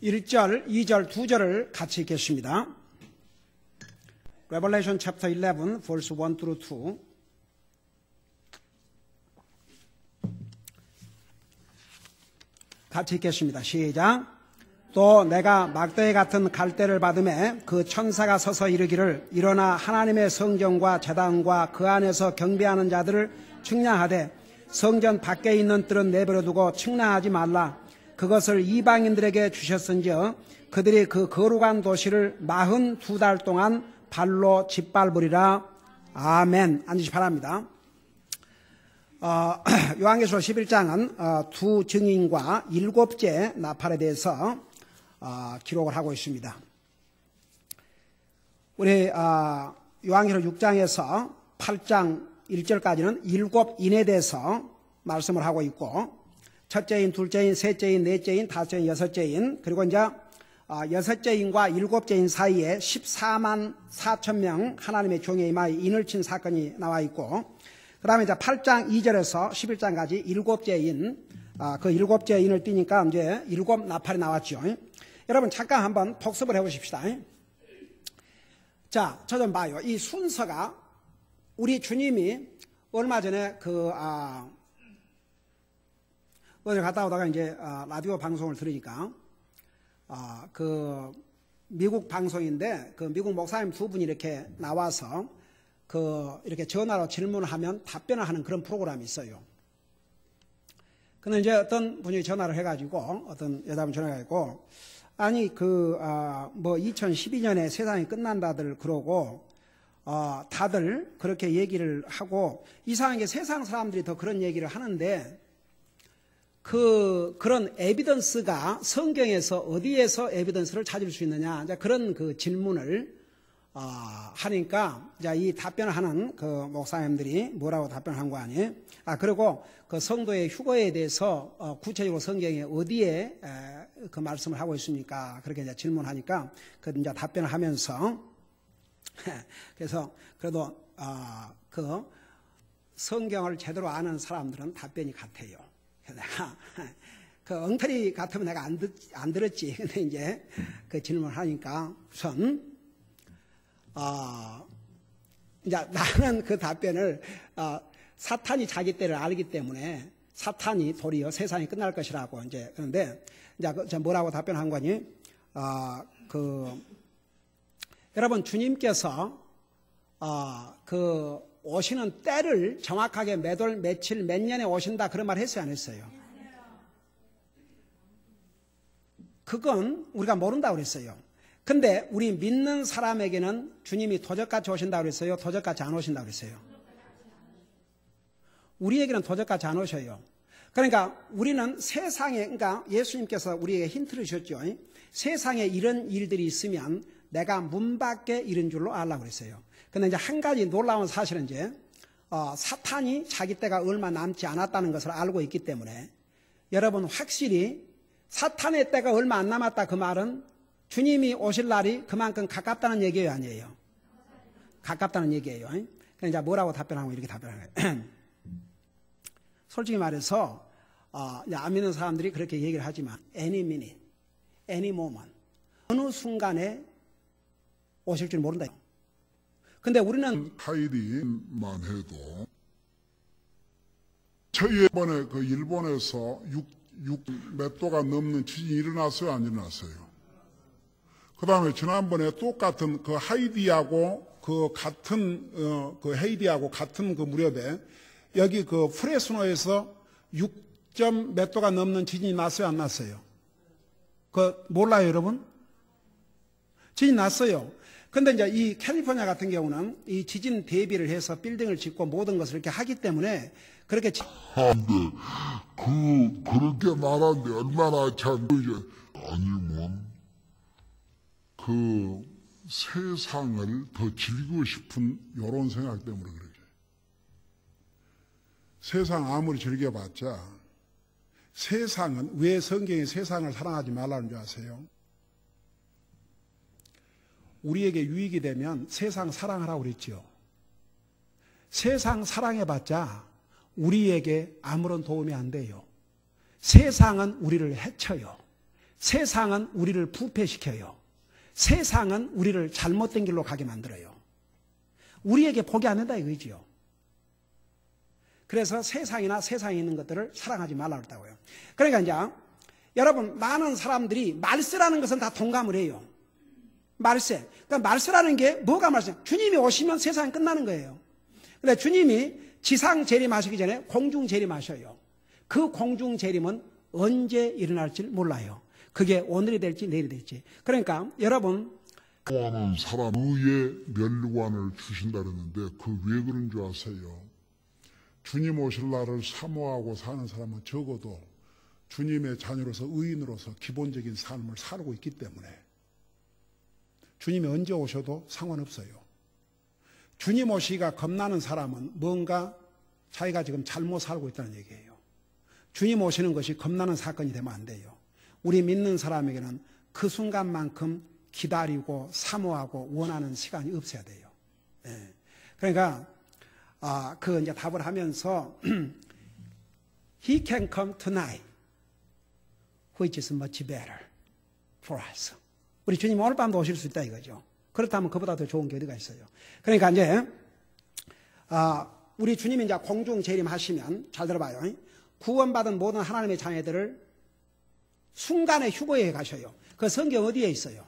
(1절) (2절) (2절을) 같이 읽겠습니다. Revelation chapter 11 verse 1 through 2. 같이 읽겠습니다. 시작. 또 내가 막대기 같은 갈대를 받음에 그 천사가 서서 이르기를 일어나 하나님의 성전과 제단과 그 안에서 경배하는 자들을 측량하되 성전 밖에 있는 뜰은 내버려 두고 측량하지 말라. 그것을 이방인들에게 주셨은즉 그들이 그 거룩한 도시를 42달 동안 발로 짓밟으리라. 아멘. 앉으시 바랍니다. 요한계시록 11장은 두 증인과 7째 나팔에 대해서 기록을 하고 있습니다. 우리 요한계시록 6장에서 8장 1절까지는 7인에 대해서 말씀을 하고 있고, 첫째인, 둘째인, 셋째인, 넷째인, 다섯째인, 여섯째인, 그리고 이제 여섯째인과 7째인 사이에 14만 4천 명 하나님의 종에 임하여 인을 친 사건이 나와 있고, 그 다음에 이제 8장 2절에서 11장까지 7째인, 그 7째인을 띄니까 이제 7 나팔이 나왔죠. 여러분 잠깐 한번 복습을 해 보십시다. 자, 저 좀 봐요. 이 순서가 우리 주님이 얼마 전에 어제 갔다 오다가 이제 라디오 방송을 들으니까 그 미국 방송인데 그 미국 목사님 두 분이 이렇게 나와서 이렇게 전화로 질문을 하면 답변을 하는 그런 프로그램이 있어요. 근데 이제 어떤 분이 전화를 해가지고 어떤 여자분 전화해가지고 아니 2012년에 세상이 끝난다들 그러고 다들 그렇게 얘기를 하고 이상하게 세상 사람들이 더 그런 얘기를 하는데 그런 에비던스가 성경에서 어디에서 에비던스를 찾을 수 있느냐 이제 그런 그 질문을 하니까 이제 이 답변을 하는 그 목사님들이 뭐라고 답변한 거 아니에요? 그리고 그 성도의 휴거에 대해서 구체적으로 성경에 어디에 그 말씀을 하고 있습니까? 그렇게 이제 질문하니까 그 이제 답변을 하면서 그래서 그래도 그 성경을 제대로 아는 사람들은 답변이 같아요. 그래서 내가 그 엉터리 같으면 내가 안 들었지. 근데 이제 그 질문을 하니까 우선 이제 나는 그 답변을 사탄이 자기 때를 알기 때문에 사탄이 도리어 세상이 끝날 것이라고 이제 그런데 이제 뭐라고 답변한 거니? 여러분 주님께서 그 오시는 때를 정확하게 몇 월, 며칠, 몇 년에 오신다 그런 말 했어요, 안 했어요? 그건 우리가 모른다고 그랬어요. 근데 우리 믿는 사람에게는 주님이 도적같이 오신다고 그랬어요? 도적같이 안 오신다고 그랬어요? 우리에게는 도적같이 안 오셔요. 그러니까 우리는 세상에, 그러니까 예수님께서 우리에게 힌트를 주셨죠. 세상에 이런 일들이 있으면 내가 문 밖에 이른 줄로 알라고 그랬어요. 근데 이제 한 가지 놀라운 사실은 이제 사탄이 자기 때가 얼마 남지 않았다는 것을 알고 있기 때문에 여러분 확실히 사탄의 때가 얼마 안 남았다 그 말은 주님이 오실 날이 그만큼 가깝다는 얘기예요, 아니에요? 가깝다는 얘기예요. 그러니까 이제 뭐라고 답변하고 이렇게 답변하는 거예요. 솔직히 말해서 안 믿는 사람들이 그렇게 얘기를 하지만 any minute, any moment 어느 순간에 오실 줄 모른다. 근데 우리는 하이리만 해도 저희번에 그 일본에서 6 몇 도가 넘는 지진이 일어났어요, 안 일어났어요? 그 다음에 지난번에 똑같은 그 하이디하고 그 같은 그 헤이디하고 같은 그 무렵에 여기 그 프레스노에서 6. 몇 도가 넘는 지진이 났어요, 안 났어요? 몰라요, 여러분? 지진이 났어요. 근데 이제 이 캘리포니아 같은 경우는 이 지진 대비를 해서 빌딩을 짓고 모든 것을 이렇게 하기 때문에 그렇게 그렇게 말하는데 얼마나 참 아니면 그 세상을 더 즐기고 싶은 이런 생각 때문에 그러죠. 세상 아무리 즐겨봤자 세상은 왜 성경이 세상을 사랑하지 말라는 줄 아세요? 우리에게 유익이 되면 세상 사랑하라고 그랬죠. 세상 사랑해봤자 우리에게 아무런 도움이 안 돼요. 세상은 우리를 해쳐요. 세상은 우리를 부패시켜요. 세상은 우리를 잘못된 길로 가게 만들어요. 우리에게 복이 안 된다 이거지요. 그래서 세상이나 세상에 있는 것들을 사랑하지 말라고 했다고요. 그러니까 이제 여러분, 많은 사람들이 말세라는 것은 다 동감을 해요. 말세. 그러니까 말세라는 게 뭐가 말세? 주님이 오시면 세상이 끝나는 거예요. 근데 주님이 지상 재림하시기 전에 공중 재림하셔요. 그 공중 재림은 언제 일어날지 몰라요. 그게 오늘이 될지 내일이 될지. 그러니까 여러분, 하는 사람 의의 멸관을 주신다 그랬는데 그 왜 그런 줄 아세요? 주님 오실 날을 사모하고 사는 사람은 적어도 주님의 자녀로서 의인으로서 기본적인 삶을 살고 있기 때문에 주님이 언제 오셔도 상관없어요. 주님 오시기가 겁나는 사람은 뭔가 자기가 지금 잘못 살고 있다는 얘기예요. 주님 오시는 것이 겁나는 사건이 되면 안 돼요. 우리 믿는 사람에게는 그 순간만큼 기다리고 사모하고 원하는 시간이 없어야 돼요. 예. 그러니까 그 이제 답을 하면서 He can come tonight, which is much better for us. 우리 주님 오늘 밤도 오실 수 있다 이거죠. 그렇다면 그보다 더 좋은 게 어디가 있어요. 그러니까 이제 우리 주님이 이제 공중 재림하시면 잘 들어봐요. 구원받은 모든 하나님의 자녀들을 순간에 휴거에 가셔요. 그 성경 어디에 있어요?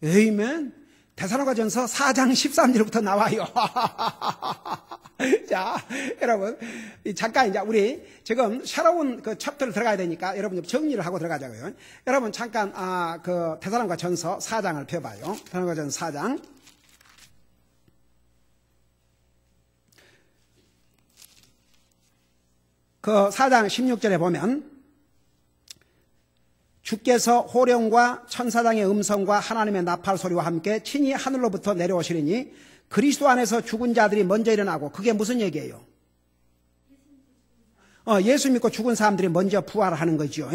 에이멘. 데살로니가전서 4장 13절부터 나와요. 자, 여러분, 잠깐 이제 우리 지금 새로운 그 챕터를 들어가야 되니까 여러분 좀 정리를 하고 들어가자고요. 여러분 잠깐 그 데살로니가전서 4장을 펴봐요. 데살로니가전서 4장. 그 4장 16절에 보면 주께서 호령과 천사장의 음성과 하나님의 나팔 소리와 함께 친히 하늘로부터 내려오시리니 그리스도 안에서 죽은 자들이 먼저 일어나고, 그게 무슨 얘기예요? 예수 믿고 죽은 사람들이 먼저 부활하는 거죠.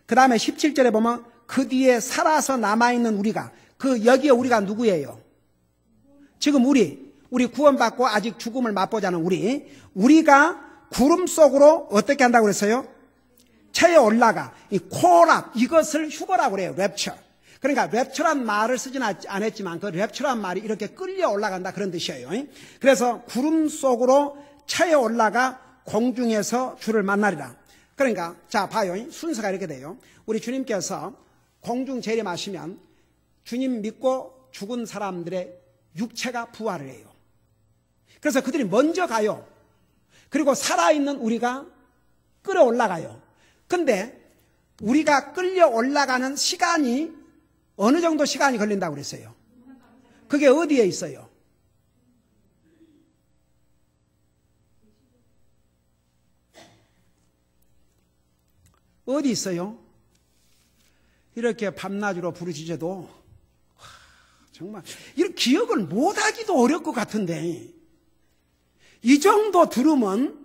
그 다음에 17절에 보면 그 뒤에 살아서 남아있는 우리가, 여기에 우리가 누구예요? 지금 우리 구원받고 아직 죽음을 맛보자는 우리가 구름 속으로 어떻게 한다고 그랬어요? 체에 올라가. 이 콜압, 이것을 휴거라고 그래요. 랩처. 그러니까 랩처란 말을 쓰진 않았지만 그 랩처란 말이 이렇게 끌려 올라간다 그런 뜻이에요. 그래서 구름 속으로 체에 올라가 공중에서 주를 만나리라. 그러니까 자 봐요. 순서가 이렇게 돼요. 우리 주님께서 공중 재림하시면 주님 믿고 죽은 사람들의 육체가 부활을 해요. 그래서 그들이 먼저 가요. 그리고 살아있는 우리가 끌어올라가요. 근데 우리가 끌려 올라가는 시간이 어느 정도 시간이 걸린다고 그랬어요? 그게 어디에 있어요? 어디 있어요? 이렇게 밤낮으로 부르짖어도 정말 이런 기억을 못하기도 어려울 것 같은데 이 정도 들으면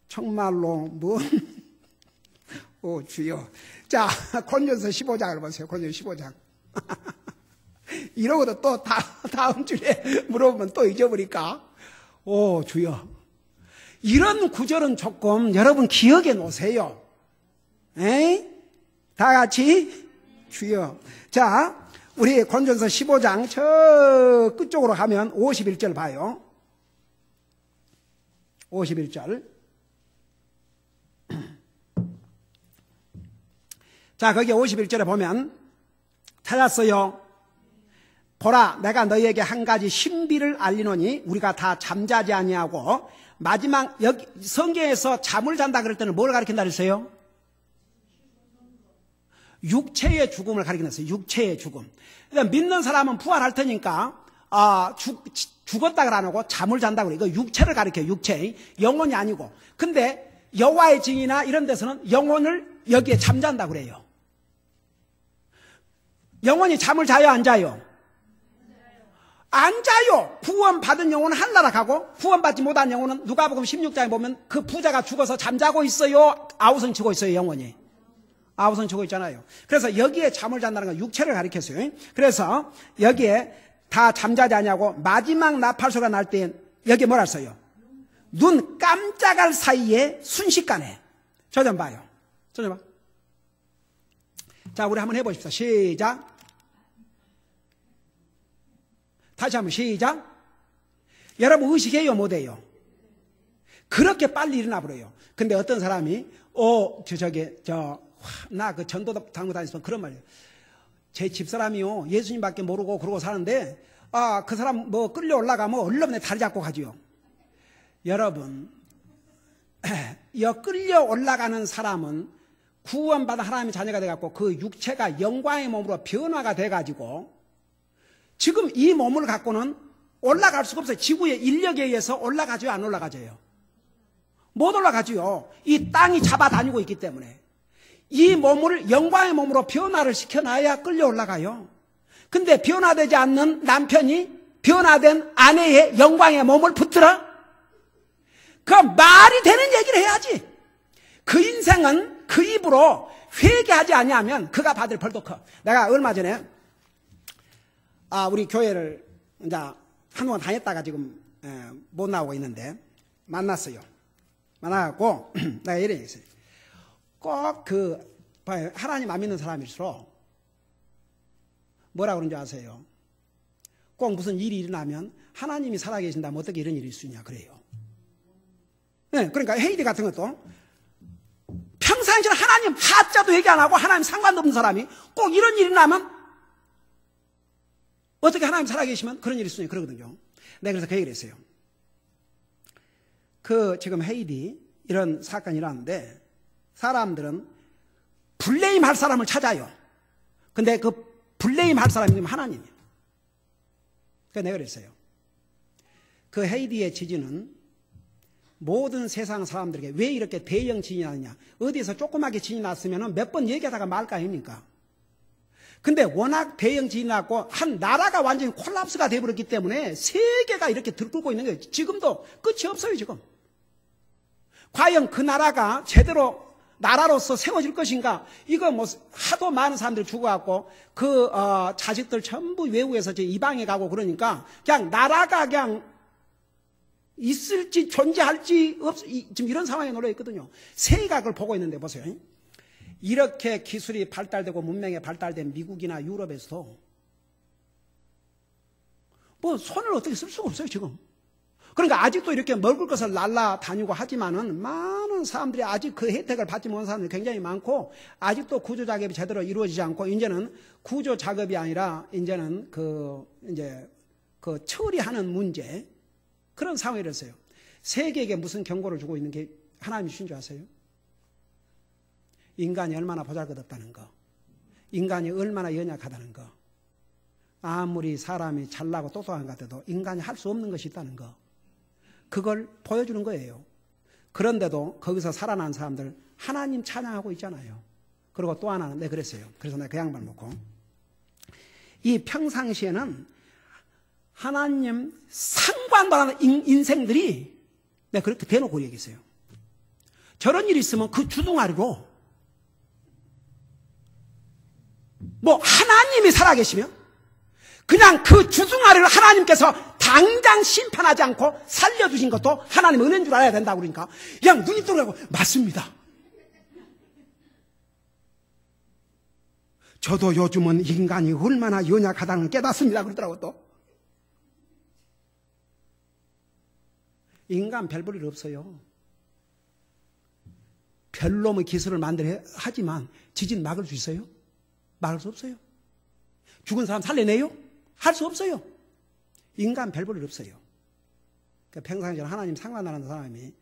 정말로 오 주여. 자, 권전서 15장을 보세요. 권전서 15장. 이러고도 또 다음 주에 물어보면 또 잊어버릴까? 오 주여. 이런 구절은 조금 여러분 기억해 놓으세요. 에이? 다 같이 주여. 자, 우리 권전서 15장 저 끝쪽으로 가면 51절 봐요. 51절. 자, 거기 51절에 보면 찾았어요. 보라, 내가 너희에게 한 가지 신비를 알리노니 우리가 다 잠자지 아니하고, 마지막 여기 성경에서 잠을 잔다 그럴 때는 뭘 가리킨다 그랬어요? 육체의 죽음을 가리켰어요. 육체의 죽음. 그러니까 믿는 사람은 부활할 테니까 죽었다 안 하고 잠을 잔다 그래요. 이거 육체를 가리켜요. 육체. 영혼이 아니고. 근데 여호와의 증이나 이런 데서는 영혼을 여기에 잠잔다 그래요. 영혼이 잠을 자요, 안 자요? 안 자요. 구원받은 영혼은 하늘나라 가고, 구원받지 못한 영혼은 누가복음 16장에 보면 그 부자가 죽어서 잠자고 있어요, 아우성 치고 있어요, 영혼이? 아우성 치고 있잖아요. 그래서 여기에 잠을 잔다는 건 육체를 가리켰어요. 그래서 여기에 다 잠자지 아니하고 마지막 나팔소리가 날 때 여기 뭐라 써요? 눈 깜짝할 사이에 순식간에. 저 좀 봐요. 저 좀 봐. 자, 우리 한번 해보십시다. 시작. 다시 한번 시작. 여러분 의식해요 못해요? 그렇게 빨리 일어나 버려요. 근데 어떤 사람이 나 그 전도 당구 다니면서 그런 말이에요. 제 집사람이요 예수님밖에 모르고 그러고 사는데 그 사람 뭐 끌려 올라가면 얼른 내 다리 잡고 가지요. 여러분 끌려 올라가는 사람은 구원받은 하나님의 자녀가 돼갖고 그 육체가 영광의 몸으로 변화가 돼가지고 지금 이 몸을 갖고는 올라갈 수가 없어요. 지구의 인력에 의해서 올라가죠, 안 올라가져요? 못 올라가죠. 이 땅이 잡아다니고 있기 때문에. 이 몸을 영광의 몸으로 변화를 시켜놔야 끌려 올라가요. 근데 변화되지 않는 남편이 변화된 아내의 영광의 몸을 붙들어? 그 말이 되는 얘기를 해야지. 그 인생은 그 입으로 회개하지 아니하면 그가 받을 벌도 커. 내가 얼마 전에 우리 교회를 이제 한동안 다녔다가 지금 못 나오고 있는데 만났어요. 만나갖고 내가 이런 얘기 했어요. 꼭 봐요. 하나님 안 믿는 사람일수록 뭐라 그런지 아세요? 꼭 무슨 일이 일어나면 하나님이 살아계신다면 어떻게 이런 일이 있을 수 있냐 그래요. 네, 그러니까 헤이디 같은 것도 평상시에 하나님 하자도 얘기 안 하고 하나님 상관도 없는 사람이 꼭 이런 일이 나면 어떻게 하나님 살아계시면 그런 일이 있을 수 있냐 그러거든요. 내가 그래서 그 얘기를 했어요. 지금 헤이디 이런 사건이 일어났는데 사람들은 블레임 할 사람을 찾아요. 근데 그 블레임 할 사람이 하나님이에요. 그래서 내가 그랬어요. 그 헤이디의 지진은 모든 세상 사람들에게 왜 이렇게 대형 지진이 나느냐. 어디에서 조그맣게 지진이 났으면 몇 번 얘기하다가 말 거 아닙니까? 근데 워낙 대형 지진이 났고 한 나라가 완전히 콜랍스가 돼버렸기 때문에 세계가 이렇게 들끓고 있는 거예요. 지금도 끝이 없어요 지금. 과연 그 나라가 제대로 나라로서 세워질 것인가? 이거 뭐 하도 많은 사람들이 죽어갖고 자식들 전부 외국에서 이방에 가고 그러니까 그냥 나라가 그냥 있을지 존재할지 지금 이런 상황에 놓여 있거든요. 세계가 그걸 보고 있는데 보세요. 이렇게 기술이 발달되고 문명이 발달된 미국이나 유럽에서도 뭐 손을 어떻게 쓸 수가 없어요 지금. 그러니까 아직도 이렇게 먹을 것을 날라다니고 하지만은 많은 사람들이 아직 그 혜택을 받지 못한 사람들이 굉장히 많고 아직도 구조 작업이 제대로 이루어지지 않고 이제는 구조 작업이 아니라 이제는 그 처리하는 문제 그런 상황이 됐어요. 세계에게 무슨 경고를 주고 있는 게 하나님이 주신 줄 아세요? 인간이 얼마나 보잘것없다는 거, 인간이 얼마나 연약하다는 거, 아무리 사람이 잘나고 똑똑한 것 같아도 인간이 할 수 없는 것이 있다는 거, 그걸 보여주는 거예요. 그런데도 거기서 살아난 사람들 하나님 찬양하고 있잖아요. 그리고 또 하나는 내가 그랬어요. 그래서 내가 그 양반 놓고 이 평상시에는 하나님 상관도 안 하는 인생들이 내가 그렇게 대놓고 얘기했어요. 저런 일이 있으면 그 주둥아리로 뭐 하나님이 살아계시면 그냥 그 주둥아리를 하나님께서 당장 심판하지 않고 살려주신 것도 하나님 은혜인 줄 알아야 된다고 그러니까 그냥 눈이 떠오르고 맞습니다. 저도 요즘은 인간이 얼마나 연약하다는 걸 깨닫습니다. 그러더라고 또. 인간 별 볼 일 없어요. 별놈의 기술을 만들어 하지만 지진 막을 수 있어요? 막을 수 없어요. 죽은 사람 살려내요? 할 수 없어요. 인간 별 볼 일 없어요. 그러니까 평상시에 하나님 상관하는 사람이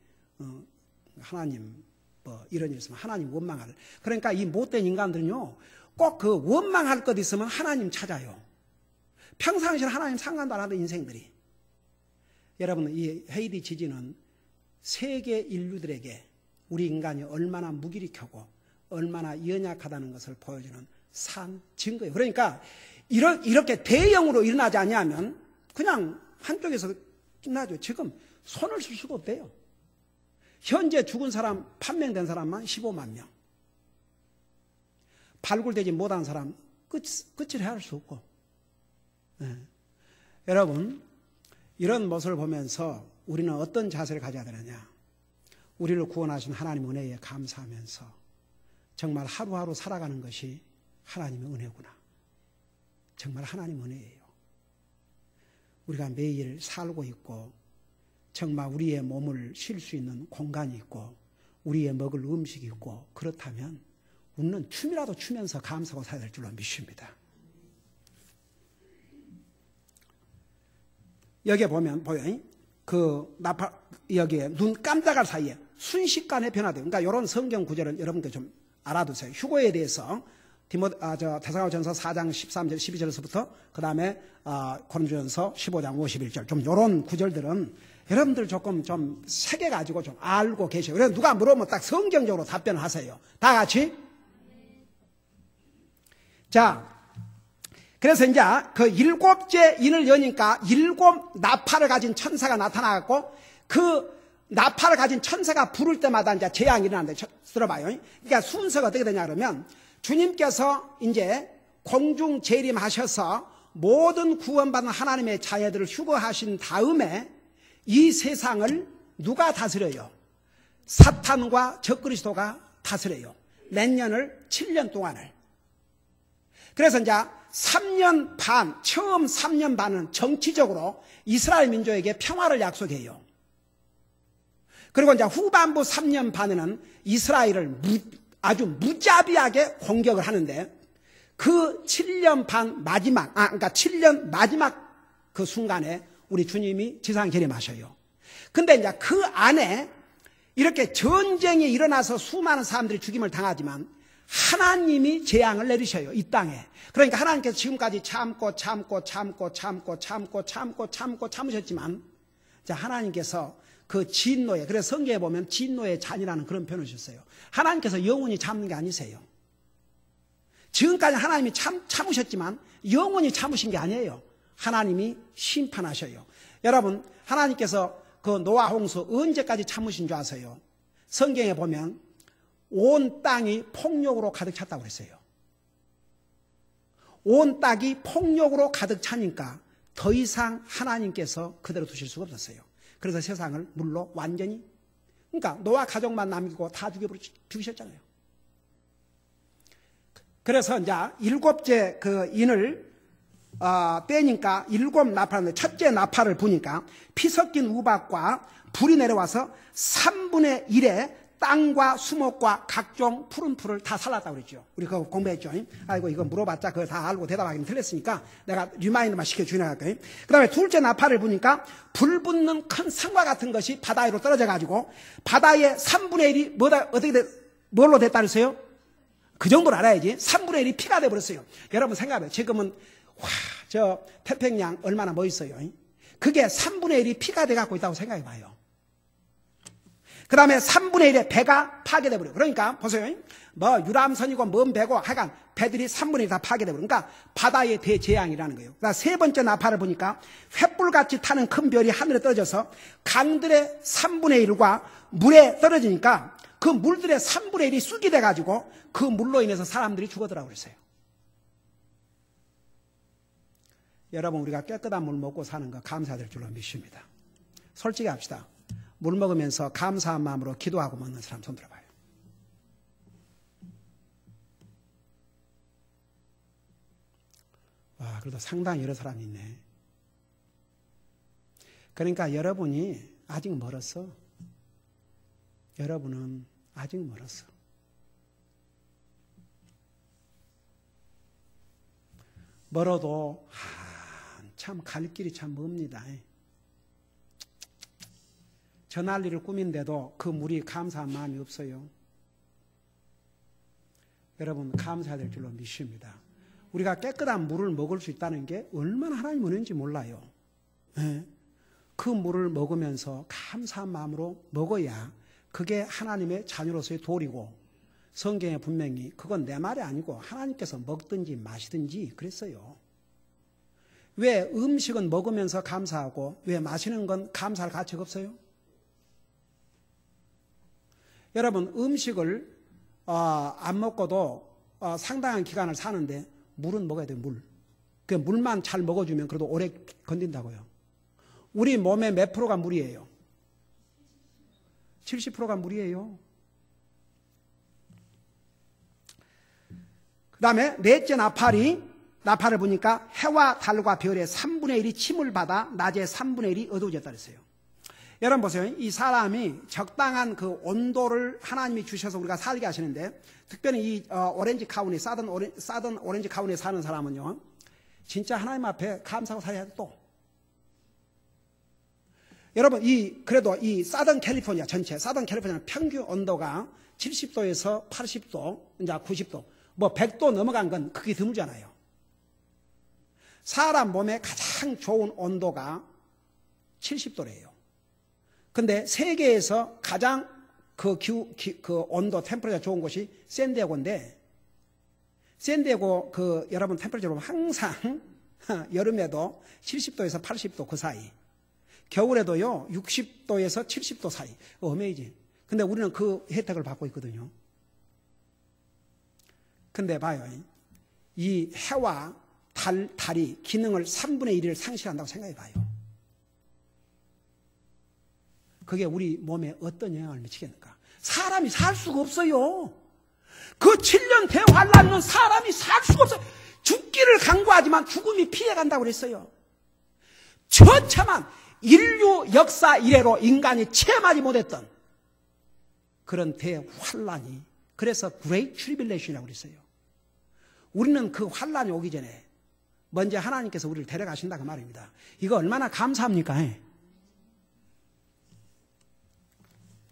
하나님 뭐 이런 일 있으면 하나님 원망할. 그러니까 이 못된 인간들은요 꼭 그 원망할 것 있으면 하나님 찾아요. 평상시에 하나님 상관도 안 하던 인생들이. 여러분 이 헤이디 지진은 세계 인류들에게 우리 인간이 얼마나 무기력하고 얼마나 연약하다는 것을 보여주는 산 증거예요. 그러니까 이렇게 대형으로 일어나지 않냐면 그냥 한쪽에서 끝나죠. 지금 손을 쓸 수가 없대요. 현재 죽은 사람, 판명된 사람만 15만 명. 발굴되지 못한 사람 끝을 헤아릴 수 없고. 네. 여러분, 이런 모습을 보면서 우리는 어떤 자세를 가져야 되느냐? 우리를 구원하신 하나님 은혜에 감사하면서 정말 하루하루 살아가는 것이 하나님의 은혜구나. 정말 하나님 은혜예요. 우리가 매일 살고 있고 정말 우리의 몸을 쉴 수 있는 공간이 있고 우리의 먹을 음식이 있고 그렇다면 우리는 춤이라도 추면서 감사하고 살아야 될 줄로 믿습니다. 여기에 보면 보여요. 여기에 눈 깜짝할 사이에 순식간에 변화돼요. 그러니까 이런 성경 구절을 여러분들 좀 알아두세요. 휴거에 대해서 데살로니가전서 4장 13절 12절에서부터 그 다음에 고린도전서 15장 51절 좀 이런 구절들은 여러분들 조금 좀 세게 가지고 좀 알고 계셔요. 그래서 누가 물어보면 딱 성경적으로 답변을 하세요. 다 같이. 자, 그래서 이제 그 일곱째 인을 여니까 일곱 나팔을 가진 천사가 나타나갖고 그 나팔을 가진 천사가 부를 때마다 이제 재앙이 일어나는데 들어봐요. 그러니까 순서가 어떻게 되냐 그러면 주님께서 이제 공중 재림하셔서 모든 구원받은 하나님의 자녀들을 휴거하신 다음에 이 세상을 누가 다스려요? 사탄과 적그리스도가 다스려요. 몇 년을? 7년 동안을. 그래서 이제 3년 반, 처음 3년 반은 정치적으로 이스라엘 민족에게 평화를 약속해요. 그리고 이제 후반부 3년 반에는 이스라엘을 아주 무자비하게 공격을 하는데 그 7년 반 마지막, 그러니까 7년 마지막 그 순간에 우리 주님이 지상에 재림하셔요. 근데 이제 그 안에 이렇게 전쟁이 일어나서 수많은 사람들이 죽임을 당하지만 하나님이 재앙을 내리셔요. 이 땅에. 그러니까 하나님께서 지금까지 참으셨지만 자, 하나님께서 그 진노에, 그래서 성경에 보면 진노의 잔이라는 그런 표현을 주셨어요. 하나님께서 영원히 참는 게 아니세요. 지금까지 하나님이 참으셨지만 영원히 참으신 게 아니에요. 하나님이 심판하셔요. 여러분, 하나님께서 그 노아 홍수 언제까지 참으신 줄 아세요? 성경에 보면 온 땅이 폭력으로 가득 찼다고 그랬어요. 온 땅이 폭력으로 가득 차니까 더 이상 하나님께서 그대로 두실 수가 없었어요. 그래서 세상을 물로 완전히, 그러니까 노아 가족만 남기고 다 죽이셨잖아요. 그래서 이제 일곱째 그 인을 빼니까 일곱 나팔인데 첫째 나팔을 부니까 피 섞인 우박과 불이 내려와서 3분의 1에 땅과 수목과 각종 푸른 풀을 다 살랐다고 그랬죠. 우리 그거 공부했죠. 아이고 이거 물어봤자 그거 다 알고 대답하기는 틀렸으니까 내가 리마인드만 시켜주나 할까요? 그 다음에 둘째 나팔을 부니까 불 붙는 큰 산과 같은 것이 바다 위로 떨어져가지고 바다의 3분의 1이 뭘로 됐다 그랬어요? 그 정도는 알아야지. 3분의 1이 피가 돼버렸어요. 여러분 생각해봐요. 지금은 저 태평양 얼마나 멋있어요. 그게 3분의 1이 피가 돼갖고 있다고 생각해봐요. 그 다음에 3분의 1의 배가 파괴돼버려요. 그러니까 보세요. 뭐 유람선이고 뭔 배고 하여간 배들이 3분의 1이 다 파괴돼버려요. 그러니까 바다의 대재앙이라는 거예요. 그다음 세 번째 나팔을 보니까 횃불같이 타는 큰 별이 하늘에 떨어져서 강들의 3분의 1과 물에 떨어지니까 그 물들의 3분의 1이 쑥이 돼가지고 그 물로 인해서 사람들이 죽어들라고 그랬어요. 여러분, 우리가 깨끗한 물 먹고 사는 거 감사될 줄로 믿습니다. 솔직히 합시다. 물 먹으면서 감사한 마음으로 기도하고 먹는 사람 손 들어봐요. 와, 그래도 상당히 여러 사람이 있네. 그러니까 여러분이 아직 멀었어. 여러분은 아직 멀었어. 멀어도 참 갈 길이 참 멉니다. 저 난리를 꾸민데도 그 물이 감사한 마음이 없어요. 여러분, 감사해야 될 줄로 믿습니다. 우리가 깨끗한 물을 먹을 수 있다는 게 얼마나 하나님 은혜인지 몰라요. 네. 그 물을 먹으면서 감사한 마음으로 먹어야 그게 하나님의 자녀로서의 도리고, 성경에 분명히 그건 내 말이 아니고 하나님께서 먹든지 마시든지 그랬어요. 왜 음식은 먹으면서 감사하고 왜 마시는 건 감사할 가치가 없어요? 여러분, 음식을 안 먹고도 상당한 기간을 사는데 물은 먹어야 돼요. 물. 그 물만 잘 먹어주면 그래도 오래 건든다고요. 우리 몸의 몇 프로가 물이에요? 70%가 물이에요. 그 다음에 넷째 나팔을 보니까 해와 달과 별의 3분의 1이 침을 받아 낮에 3분의 1이 어두워졌다 그랬어요. 여러분 보세요. 이 사람이 적당한 그 온도를 하나님이 주셔서 우리가 살게 하시는데, 특별히 이 오렌지 카운티, 사던 오렌지 카운티에 사는 사람은요, 진짜 하나님 앞에 감사하고 살아야 돼. 또 여러분, 그래도 이 사던 캘리포니아 전체, 사던 캘리포니아 평균 온도가 70도에서 80도, 이제 90도, 뭐 100도 넘어간 건 그게 드물잖아요. 사람 몸에 가장 좋은 온도가 70도래요. 근데 세계에서 가장 그 온도, 템퍼레처 좋은 곳이 샌디에고인데, 샌디에고 여러분 템퍼레처 보면 항상 여름에도 70도에서 80도 그 사이, 겨울에도요 60도에서 70도 사이. 어메이징. 근데 우리는 그 혜택을 받고 있거든요. 근데 봐요, 이 해와 달이 기능을 3분의 1을 상실한다고 생각해 봐요. 그게 우리 몸에 어떤 영향을 미치겠는가? 사람이 살 수가 없어요. 그 7년 대환란은 사람이 살 수가 없어요. 죽기를 강구하지만 죽음이 피해간다고 그랬어요. 처참한 인류 역사 이래로 인간이 체험하지 못했던 그런 대환란이, 그래서 Great Tribulation이라고 그랬어요. 우리는 그 환란이 오기 전에 먼저 하나님께서 우리를 데려가신다 그 말입니다. 이거 얼마나 감사합니까?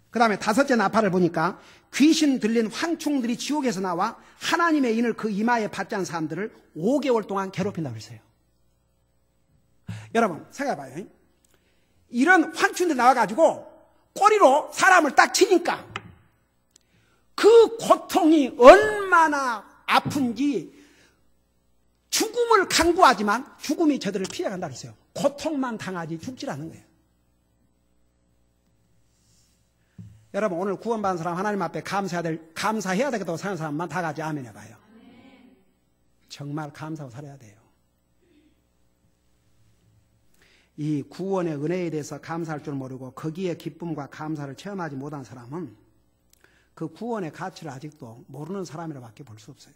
그 다음에 다섯째 나팔을 보니까 귀신 들린 황충들이 지옥에서 나와 하나님의 인을 그 이마에 받지 않은 사람들을 5개월 동안 괴롭힌다고 그랬어요. 여러분 생각해봐요. 이런 황충들이 나와가지고 꼬리로 사람을 딱 치니까 그 고통이 얼마나 아픈지, 죽음을 강구하지만 죽음이 저들을 피해간다고 했어요. 고통만 당하지 죽질 않는 거예요. 여러분 오늘 구원받은 사람 하나님 앞에 감사해야 되겠다고 사는 사람만 다 같이 아멘 해봐요. 정말 감사하고 살아야 돼요. 이 구원의 은혜에 대해서 감사할 줄 모르고 거기에 기쁨과 감사를 체험하지 못한 사람은 그 구원의 가치를 아직도 모르는 사람이라고밖에 볼 수 없어요.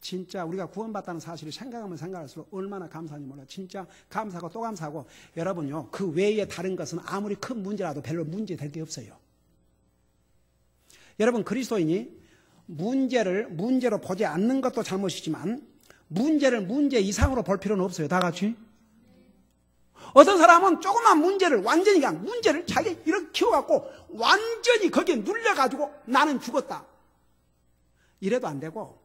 진짜 우리가 구원받다는 사실을 생각하면 생각할수록 얼마나 감사한지 몰라요. 진짜 감사하고 또 감사하고, 여러분요 그 외에 다른 것은 아무리 큰 문제라도 별로 문제 될 게 없어요. 여러분 그리스도인이 문제로 보지 않는 것도 잘못이지만 문제를 문제 이상으로 볼 필요는 없어요. 다 같이. 어떤 사람은 조그만 문제를 완전히 그냥 문제를 자기 이렇게 키워갖고 완전히 거기에 눌려가지고 나는 죽었다 이래도 안 되고,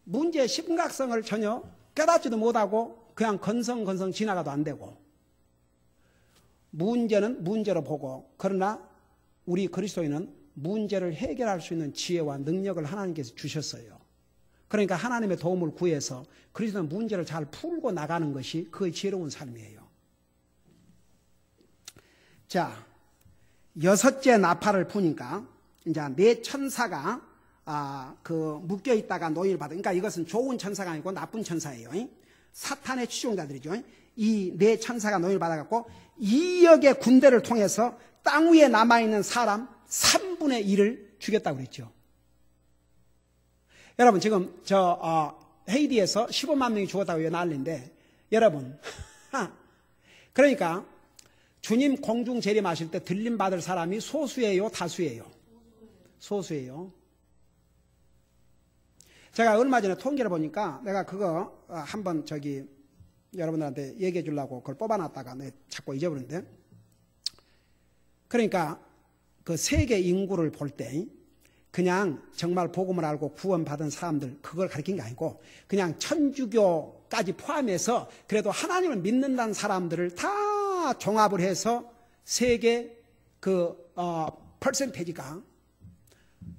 문제의 심각성을 전혀 깨닫지도 못하고 그냥 건성 지나가도 안 되고, 문제는 문제로 보고, 그러나 우리 그리스도인은 문제를 해결할 수 있는 지혜와 능력을 하나님께서 주셨어요. 그러니까 하나님의 도움을 구해서 그리스도는 문제를 잘 풀고 나가는 것이 그의 지혜로운 삶이에요. 자, 여섯째 나팔을 부니까 이제 네 천사가 묶여 있다가 노임을 받아. 그러니까 이것은 좋은 천사가 아니고 나쁜 천사예요. 사탄의 추종자들이죠. 이 네 천사가 노임을 받아갖고 2억의 군대를 통해서 땅 위에 남아있는 사람 3분의 1을 죽였다고 그랬죠. 여러분 지금 헤이디에서 15만 명이 죽었다고 난리인데, 여러분 그러니까 주님 공중 재림하실 때 들림 받을 사람이 소수예요, 다수예요? 소수예요. 제가 얼마 전에 통계를 보니까 내가 그거 한번 여러분들한테 얘기해 주려고 그걸 뽑아놨다가 자꾸 잊어버렸는데, 그러니까 그 세계 인구를 볼 때 그냥 정말 복음을 알고 구원받은 사람들 그걸 가리킨 게 아니고, 그냥 천주교까지 포함해서 그래도 하나님을 믿는다는 사람들을 다 종합을 해서 세계 퍼센테이지가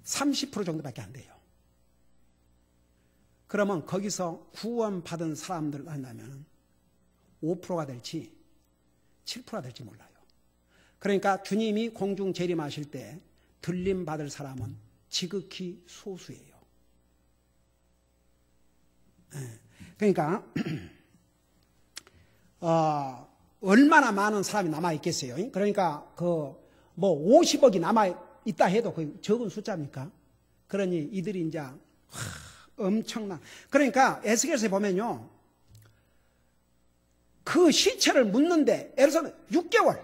30% 정도밖에 안 돼요. 그러면 거기서 구원받은 사람들 한다면 5%가 될지 7%가 될지 몰라요. 그러니까 주님이 공중 재림하실 때 들림 받을 사람은 지극히 소수예요. 그러니까 얼마나 많은 사람이 남아 있겠어요. 그러니까 뭐 50억이 남아 있다 해도 거의 적은 숫자입니까? 그러니 이들이 이제 엄청난. 그러니까 에스겔서에 보면요, 그 시체를 묻는데 에르사렘 6개월,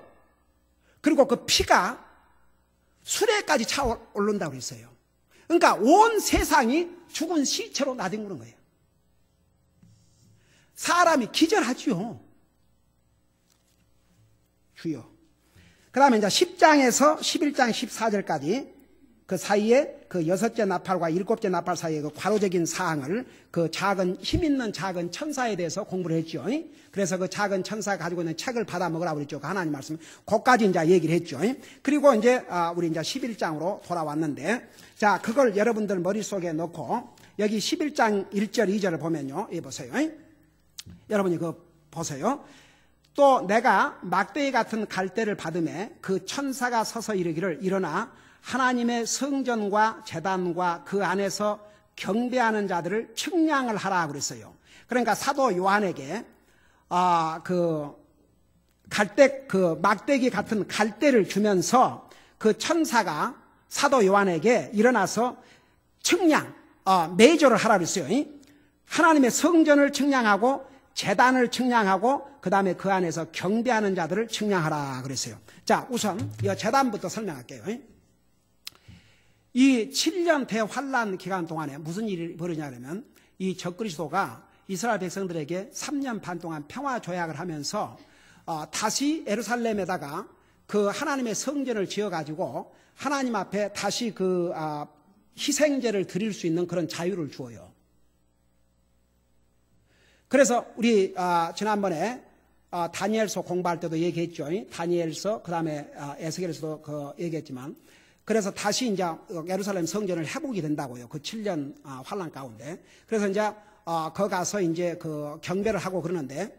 그리고 그 피가 수레까지 차오른다고 그랬어요. 그러니까 온 세상이 죽은 시체로 나뒹구는 거예요. 사람이 기절하지요. 주여. 그 다음에 이제 10장에서 11장 14절까지 그 사이에 그 6째 나팔과 7째 나팔 사이에 그 과로적인 사항을 그 작은, 힘 있는 작은 천사에 대해서 공부를 했죠. 그래서 그 작은 천사가 가지고 있는 책을 받아 먹으라고 그랬죠. 그 하나님 말씀. 그까지 이제 얘기를 했죠. 그리고 이제, 우리 이제 11장으로 돌아왔는데, 자, 그걸 여러분들 머릿속에 넣고, 여기 11장 1절, 2절을 보면요. 이 보세요. 여러분이 그거 보세요. 또 내가 막대기 같은 갈대를 받음에 그 천사가 서서 이르기를 일어나 하나님의 성전과 제단과 그 안에서 경배하는 자들을 측량을 하라 그랬어요. 그러니까 사도 요한에게 그 막대기 같은 갈대를 주면서 그 천사가 사도 요한에게 일어나서 측량, 메이저를 하라 그랬어요. 하나님의 성전을 측량하고 제단을 측량하고 그 다음에 그 안에서 경배하는 자들을 측량하라 그랬어요. 자, 우선 이 제단부터 설명할게요. 이 7년 대환란 기간 동안에 무슨 일이 벌어지냐면 이 적그리스도가 이스라엘 백성들에게 3년 반 동안 평화 조약을 하면서 다시 예루살렘에다가 그 하나님의 성전을 지어가지고 하나님 앞에 다시 그 희생제를 드릴 수 있는 그런 자유를 주어요. 그래서 우리 지난번에 다니엘서 공부할 때도 얘기했죠. 다니엘서 그다음에 에스겔서도 그 얘기했지만, 그래서 다시 이제 예루살렘 성전을 회복이 된다고요. 그 7년 환란 가운데. 그래서 이제 거 가서 이제 그 경배를 하고 그러는데,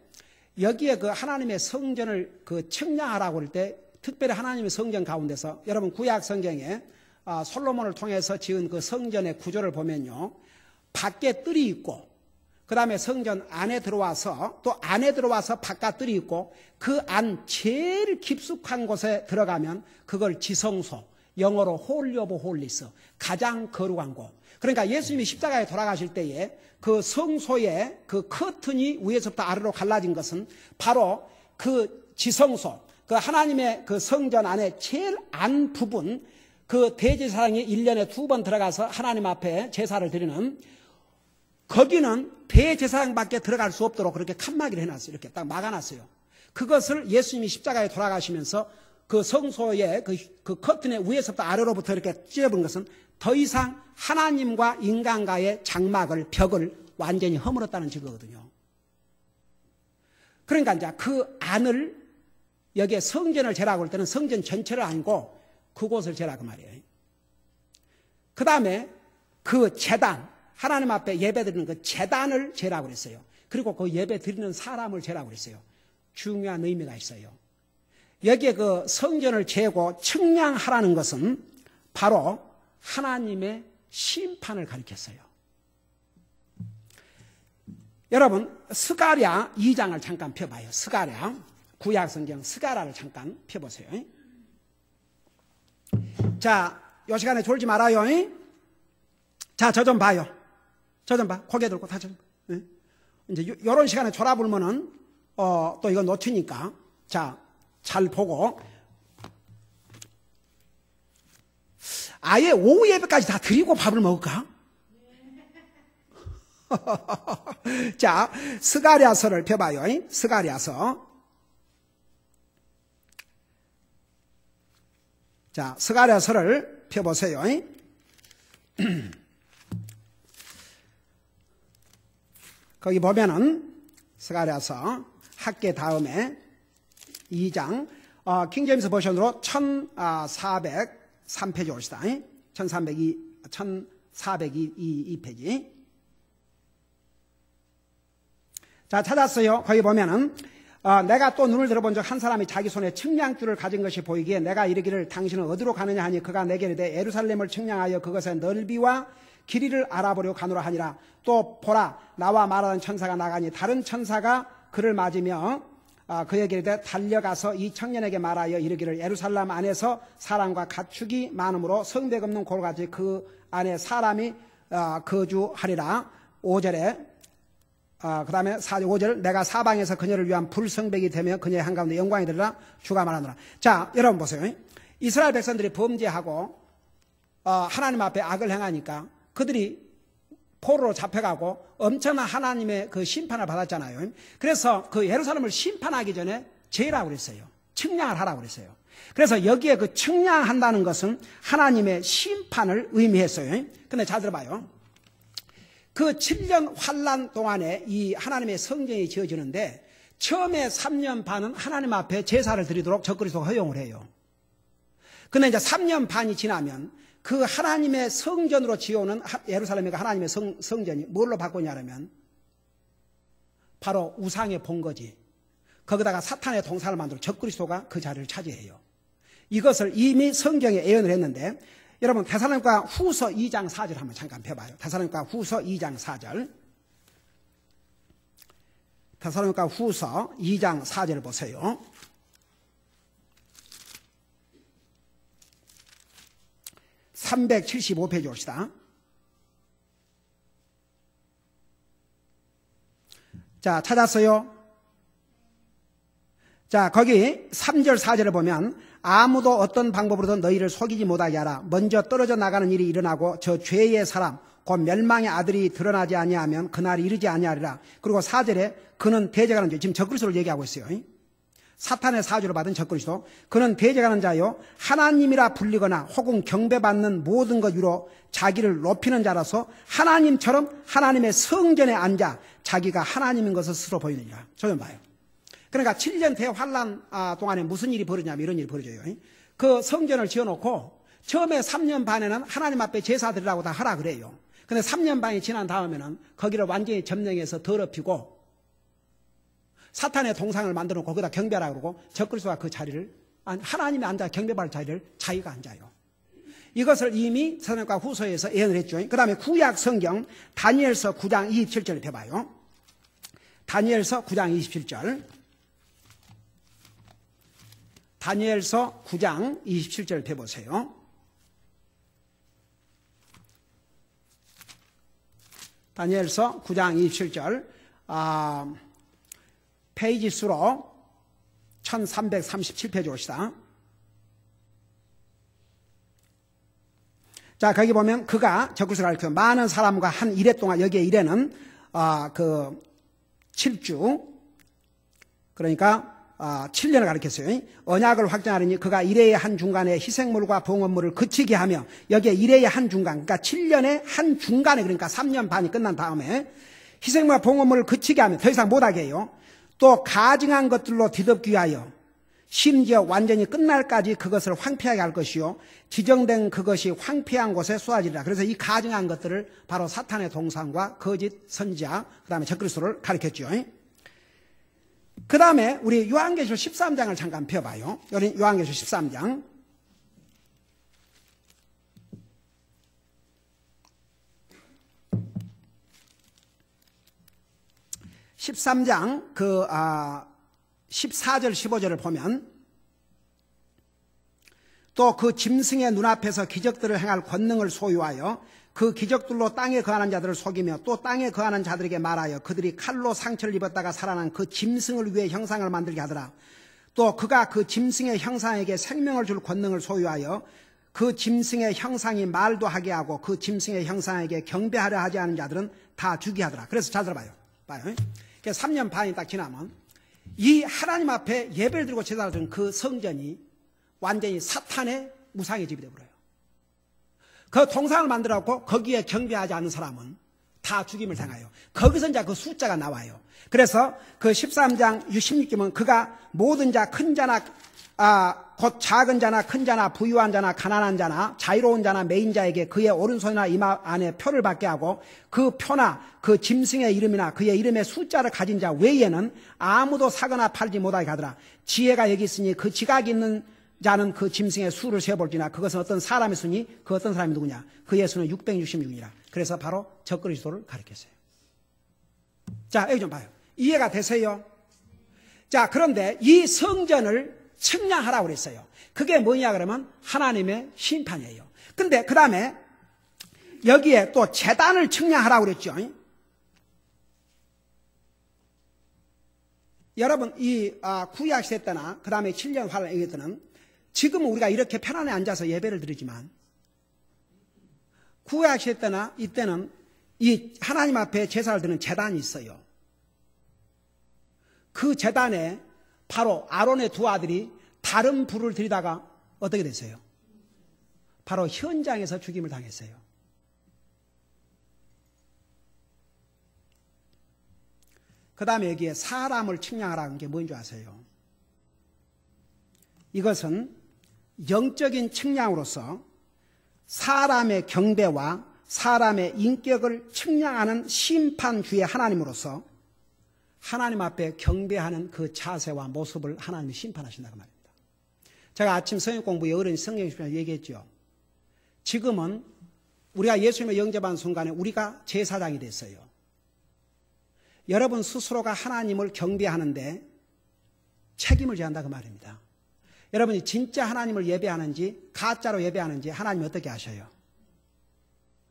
여기에 그 하나님의 성전을 그 측량하라고 할 때 특별히 하나님의 성전 가운데서 여러분 구약 성경에 솔로몬을 통해서 지은 그 성전의 구조를 보면요, 밖에 뜰이 있고 그 다음에 성전 안에 들어와서 또 안에 들어와서 바깥 뜰이 있고 그 안 제일 깊숙한 곳에 들어가면 그걸 지성소, 영어로 홀리 오브 홀리스, 가장 거룩한 곳. 그러니까 예수님이 십자가에 돌아가실 때에 그 성소의 그 커튼이 위에서부터 아래로 갈라진 것은 바로 그 지성소, 그 하나님의 그 성전 안에 제일 안 부분, 그 대제사장이 1년에 2번 들어가서 하나님 앞에 제사를 드리는, 거기는 대제사장밖에 들어갈 수 없도록 그렇게 칸막이를 해놨어요. 이렇게 딱 막아놨어요. 그것을 예수님이 십자가에 돌아가시면서 그 성소의 그 커튼의 위에서부터 아래로부터 이렇게 찢어본 것은 더 이상 하나님과 인간과의 장막을, 벽을 완전히 허물었다는 증거거든요. 그러니까 이제 그 안을, 여기에 성전을 재라고 할 때는 성전 전체를 아니고 그곳을 재라고 말이에요. 그 다음에 그 제단, 하나님 앞에 예배 드리는 그 제단을 재라고 그랬어요. 그리고 그 예배 드리는 사람을 재라고 그랬어요. 중요한 의미가 있어요. 여기에 그 성전을 재고 측량하라는 것은 바로 하나님의 심판을 가리켰어요. 여러분, 스가랴 2장을 잠깐 펴봐요. 스가랴, 구약성경 스가랴를 잠깐 펴보세요. 자, 요 시간에 졸지 말아요. 자, 저 좀 봐요. 저 좀 봐. 고개 들고 다 좀. 이제 요런 시간에 졸아불면은 또 이거 놓치니까. 자, 잘 보고. 아예 오후 예배까지 다 드리고 밥을 먹을까? 자, 스가랴서를 펴봐요. 스가랴서. 자, 스가랴서를 펴보세요. 거기 보면은 스가랴서 학계 다음에 2장, 킹제임스 버전으로 1403페이지 옵시다. 1402페이지. 자, 찾았어요. 거기 보면은 내가 또 눈을 들어본 적 한 사람이 자기 손에 측량줄을 가진 것이 보이기에 내가 이르기를 당신은 어디로 가느냐 하니 그가 내게 이르되 예루살렘을 측량하여 그것의 넓이와 길이를 알아보려 가노라 하니라. 또 보라, 나와 말하는 천사가 나가니 다른 천사가 그를 맞으며 그에게 이르되 달려가서 이 청년에게 말하여 이르기를 예루살렘 안에서 사람과 가축이 많으므로 성벽 없는 골같이 그 안에 사람이 거주하리라. 5절에 그 다음에 5절 내가 사방에서 그녀를 위한 불성벽이 되며 그녀의 한가운데 영광이 들으라 주가 말하노라. 자, 여러분 보세요. 이스라엘 백성들이 범죄하고 하나님 앞에 악을 행하니까 그들이 포로로 잡혀가고 엄청난 하나님의 그 심판을 받았잖아요. 그래서 그 예루살렘을 심판하기 전에 제라고 그랬어요. 측량을 하라고 그랬어요. 그래서 여기에 그 측량한다는 것은 하나님의 심판을 의미했어요. 근데 잘 들어봐요. 그 7년 환란 동안에 이 하나님의 성전이 지어지는데 처음에 3년 반은 하나님 앞에 제사를 드리도록 적그리스도가 허용을 해요. 근데 이제 3년 반이 지나면 그 하나님의 성전으로 지어오는 예루살렘의 하나님의 성전이 뭘로 바꾸냐면 바로 우상의 본거지. 거기다가 사탄의 동산을 만들어 적그리스도가 그 자리를 차지해요. 이것을 이미 성경에 예언을 했는데 여러분 데살로니가 후서 2장 4절 한번 잠깐 펴봐요. 데살로니가 후서 2장 4절. 데살로니가 후서 2장 4절을 보세요. (375페이지) 옵시다. 자, 찾았어요? 자, 거기 3절 4절을 보면 아무도 어떤 방법으로든 너희를 속이지 못하게 하라. 먼저 떨어져 나가는 일이 일어나고 저 죄의 사람 곧 멸망의 아들이 드러나지 아니하면 그날이 이르지 아니하리라. 그리고 4절에 그는 대적하는 자, 지금 적그리스도를 얘기하고 있어요. 사탄의 사주를 받은 적그리스도. 그는 대적하는 자요 하나님이라 불리거나 혹은 경배받는 모든 것 위로 자기를 높이는 자라서 하나님처럼 하나님의 성전에 앉아 자기가 하나님인 것을 스스로 보이느니라. 조금 봐요. 그러니까 7년 대환란 동안에 무슨 일이 벌어지냐면 이런 일이 벌어져요. 그 성전을 지어놓고 처음에 3년 반에는 하나님 앞에 제사 드리라고 다 하라 그래요. 근데 3년 반이 지난 다음에는 거기를 완전히 점령해서 더럽히고 사탄의 동상을 만들어 놓고 거기다 경배하라고 그러고 적그리스도가 그 자리를 하나님이 앉아 경배받을 자리를 자기가 앉아요. 이것을 이미 데살로니가 후서에서 예언을 했죠. 그 다음에 구약 성경 다니엘서 9장 27절을 펴봐요. 다니엘서 9장 27절. 다니엘서 9장 27절 펴보세요. 다니엘서 9장 27절 페이지 수로 1337페이지 옵시다. 자, 거기 보면 그가 적그리스도를 가리켜 많은 사람과 한 이래 동안 여기에 이래는 그 7주 그러니까 7년을 가리켰어요. 언약을 확정하려니 그가 이래의 한 중간에 희생물과 봉헌물을 그치게 하며 여기에 이래의 한 중간 그러니까 7년의 한 중간에 그러니까 3년 반이 끝난 다음에 희생물과 봉헌물을 그치게 하며 더 이상 못하게 해요. 또 가증한 것들로 뒤덮기 위하여 심지어 완전히 끝날까지 그것을 황폐하게 할 것이요 지정된 그것이 황폐한 곳에 쏟아지리라. 그래서 이 가증한 것들을 바로 사탄의 동상과 거짓 선지자 그 다음에 적그리스도를 가리켰죠. 그 다음에 우리 요한계시록 13장을 잠깐 펴봐요. 요한계시록 13장. (13장) 그 14절 15절을 보면 또 그 짐승의 눈앞에서 기적들을 행할 권능을 소유하여 그 기적들로 땅에 거하는 자들을 속이며 또 땅에 거하는 자들에게 말하여 그들이 칼로 상처를 입었다가 살아난 그 짐승을 위해 형상을 만들게 하더라. 또 그가 그 짐승의 형상에게 생명을 줄 권능을 소유하여 그 짐승의 형상이 말도 하게 하고 그 짐승의 형상에게 경배하려 하지 않은 자들은 다 죽게 하더라. 그래서 잘 들어봐요. 봐요. 3년 반이 딱 지나면 이 하나님 앞에 예배를 드리고 제사를 드린 그 성전이 완전히 사탄의 무상의 집이 되어버려요. 그 동상을 만들어갖고 거기에 경배하지 않는 사람은 다 죽임을 당해요. 거기서 이제 그 숫자가 나와요. 그래서 그 13장 16절은 그가 모든 자 큰 자나 곧 작은 자나 큰 자나 부유한 자나 가난한 자나 자유로운 자나 매인 자에게 그의 오른손이나 이마 안에 표를 받게 하고 그 표나 그 짐승의 이름이나 그의 이름의 숫자를 가진 자 외에는 아무도 사거나 팔지 못하게 하더라. 지혜가 여기 있으니 그 지각이 있는 자는 그 짐승의 수를 세어볼지나 그것은 어떤 사람의 수니 그 어떤 사람이 누구냐 그의 수는 666이라. 그래서 바로 적그리스도를 가리켰어요. 자, 여기 좀 봐요. 이해가 되세요? 자, 그런데 이 성전을 측량하라고 그랬어요. 그게 뭐냐 그러면 하나님의 심판이에요. 근데 그 다음에 여기에 또 제단을 측량하라고 그랬죠. 여러분 이 구약 시대 때나 그 다음에 7년 환란 때는 지금 우리가 이렇게 편안히 앉아서 예배를 드리지만 구약 시대 때나 이때는 이 하나님 앞에 제사를 드리는 제단이 있어요. 그 제단에 바로 아론의 두 아들이 다른 불을 들이다가 어떻게 됐어요? 바로 현장에서 죽임을 당했어요. 그 다음에 여기에 사람을 측량하라는 게 뭔지 아세요? 이것은 영적인 측량으로서 사람의 경배와 사람의 인격을 측량하는 심판주의 하나님으로서 하나님 앞에 경배하는 그 자세와 모습을 하나님이 심판하신다고 말입니다. 제가 아침 성경 공부에 어른 성경 시간에 얘기했죠. 지금은 우리가 예수님을 영접한 순간에 우리가 제사장이 됐어요. 여러분 스스로가 하나님을 경배하는데 책임을 져야 한다 그 말입니다. 여러분이 진짜 하나님을 예배하는지 가짜로 예배하는지 하나님이 어떻게 아셔요?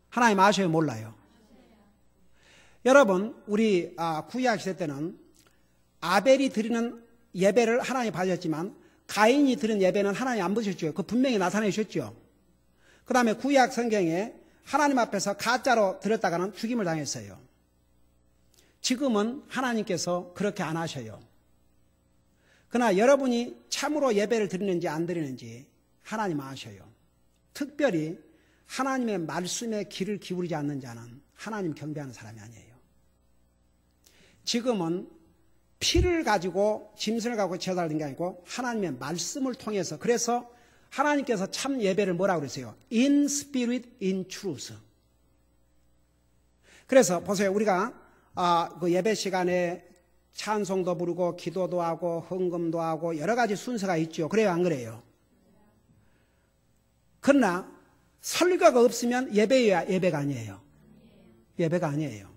하나님 아셔요? 몰라요? 여러분 우리 구약 시대 때는 아벨이 드리는 예배를 하나님 받으셨지만 가인이 드리는 예배는 하나님 안 받으셨죠. 그 분명히 나타내셨죠. 그 다음에 구약 성경에 하나님 앞에서 가짜로 드렸다가는 죽임을 당했어요. 지금은 하나님께서 그렇게 안 하셔요. 그러나 여러분이 참으로 예배를 드리는지 안 드리는지 하나님 아셔요. 특별히 하나님의 말씀에 귀를 기울이지 않는 자는 하나님 경배하는 사람이 아니에요. 지금은 피를 가지고 짐승을 가지고 제사를 드린 게 아니고 하나님의 말씀을 통해서 그래서 하나님께서 참 예배를 뭐라고 그랬어요? In spirit, in truth. 그래서 보세요. 우리가 그 예배 시간에 찬송도 부르고 기도도 하고 헌금도 하고 여러 가지 순서가 있죠. 그래요? 안 그래요? 그러나 설교가 없으면 예배야 예배가 아니에요. 예배가 아니에요.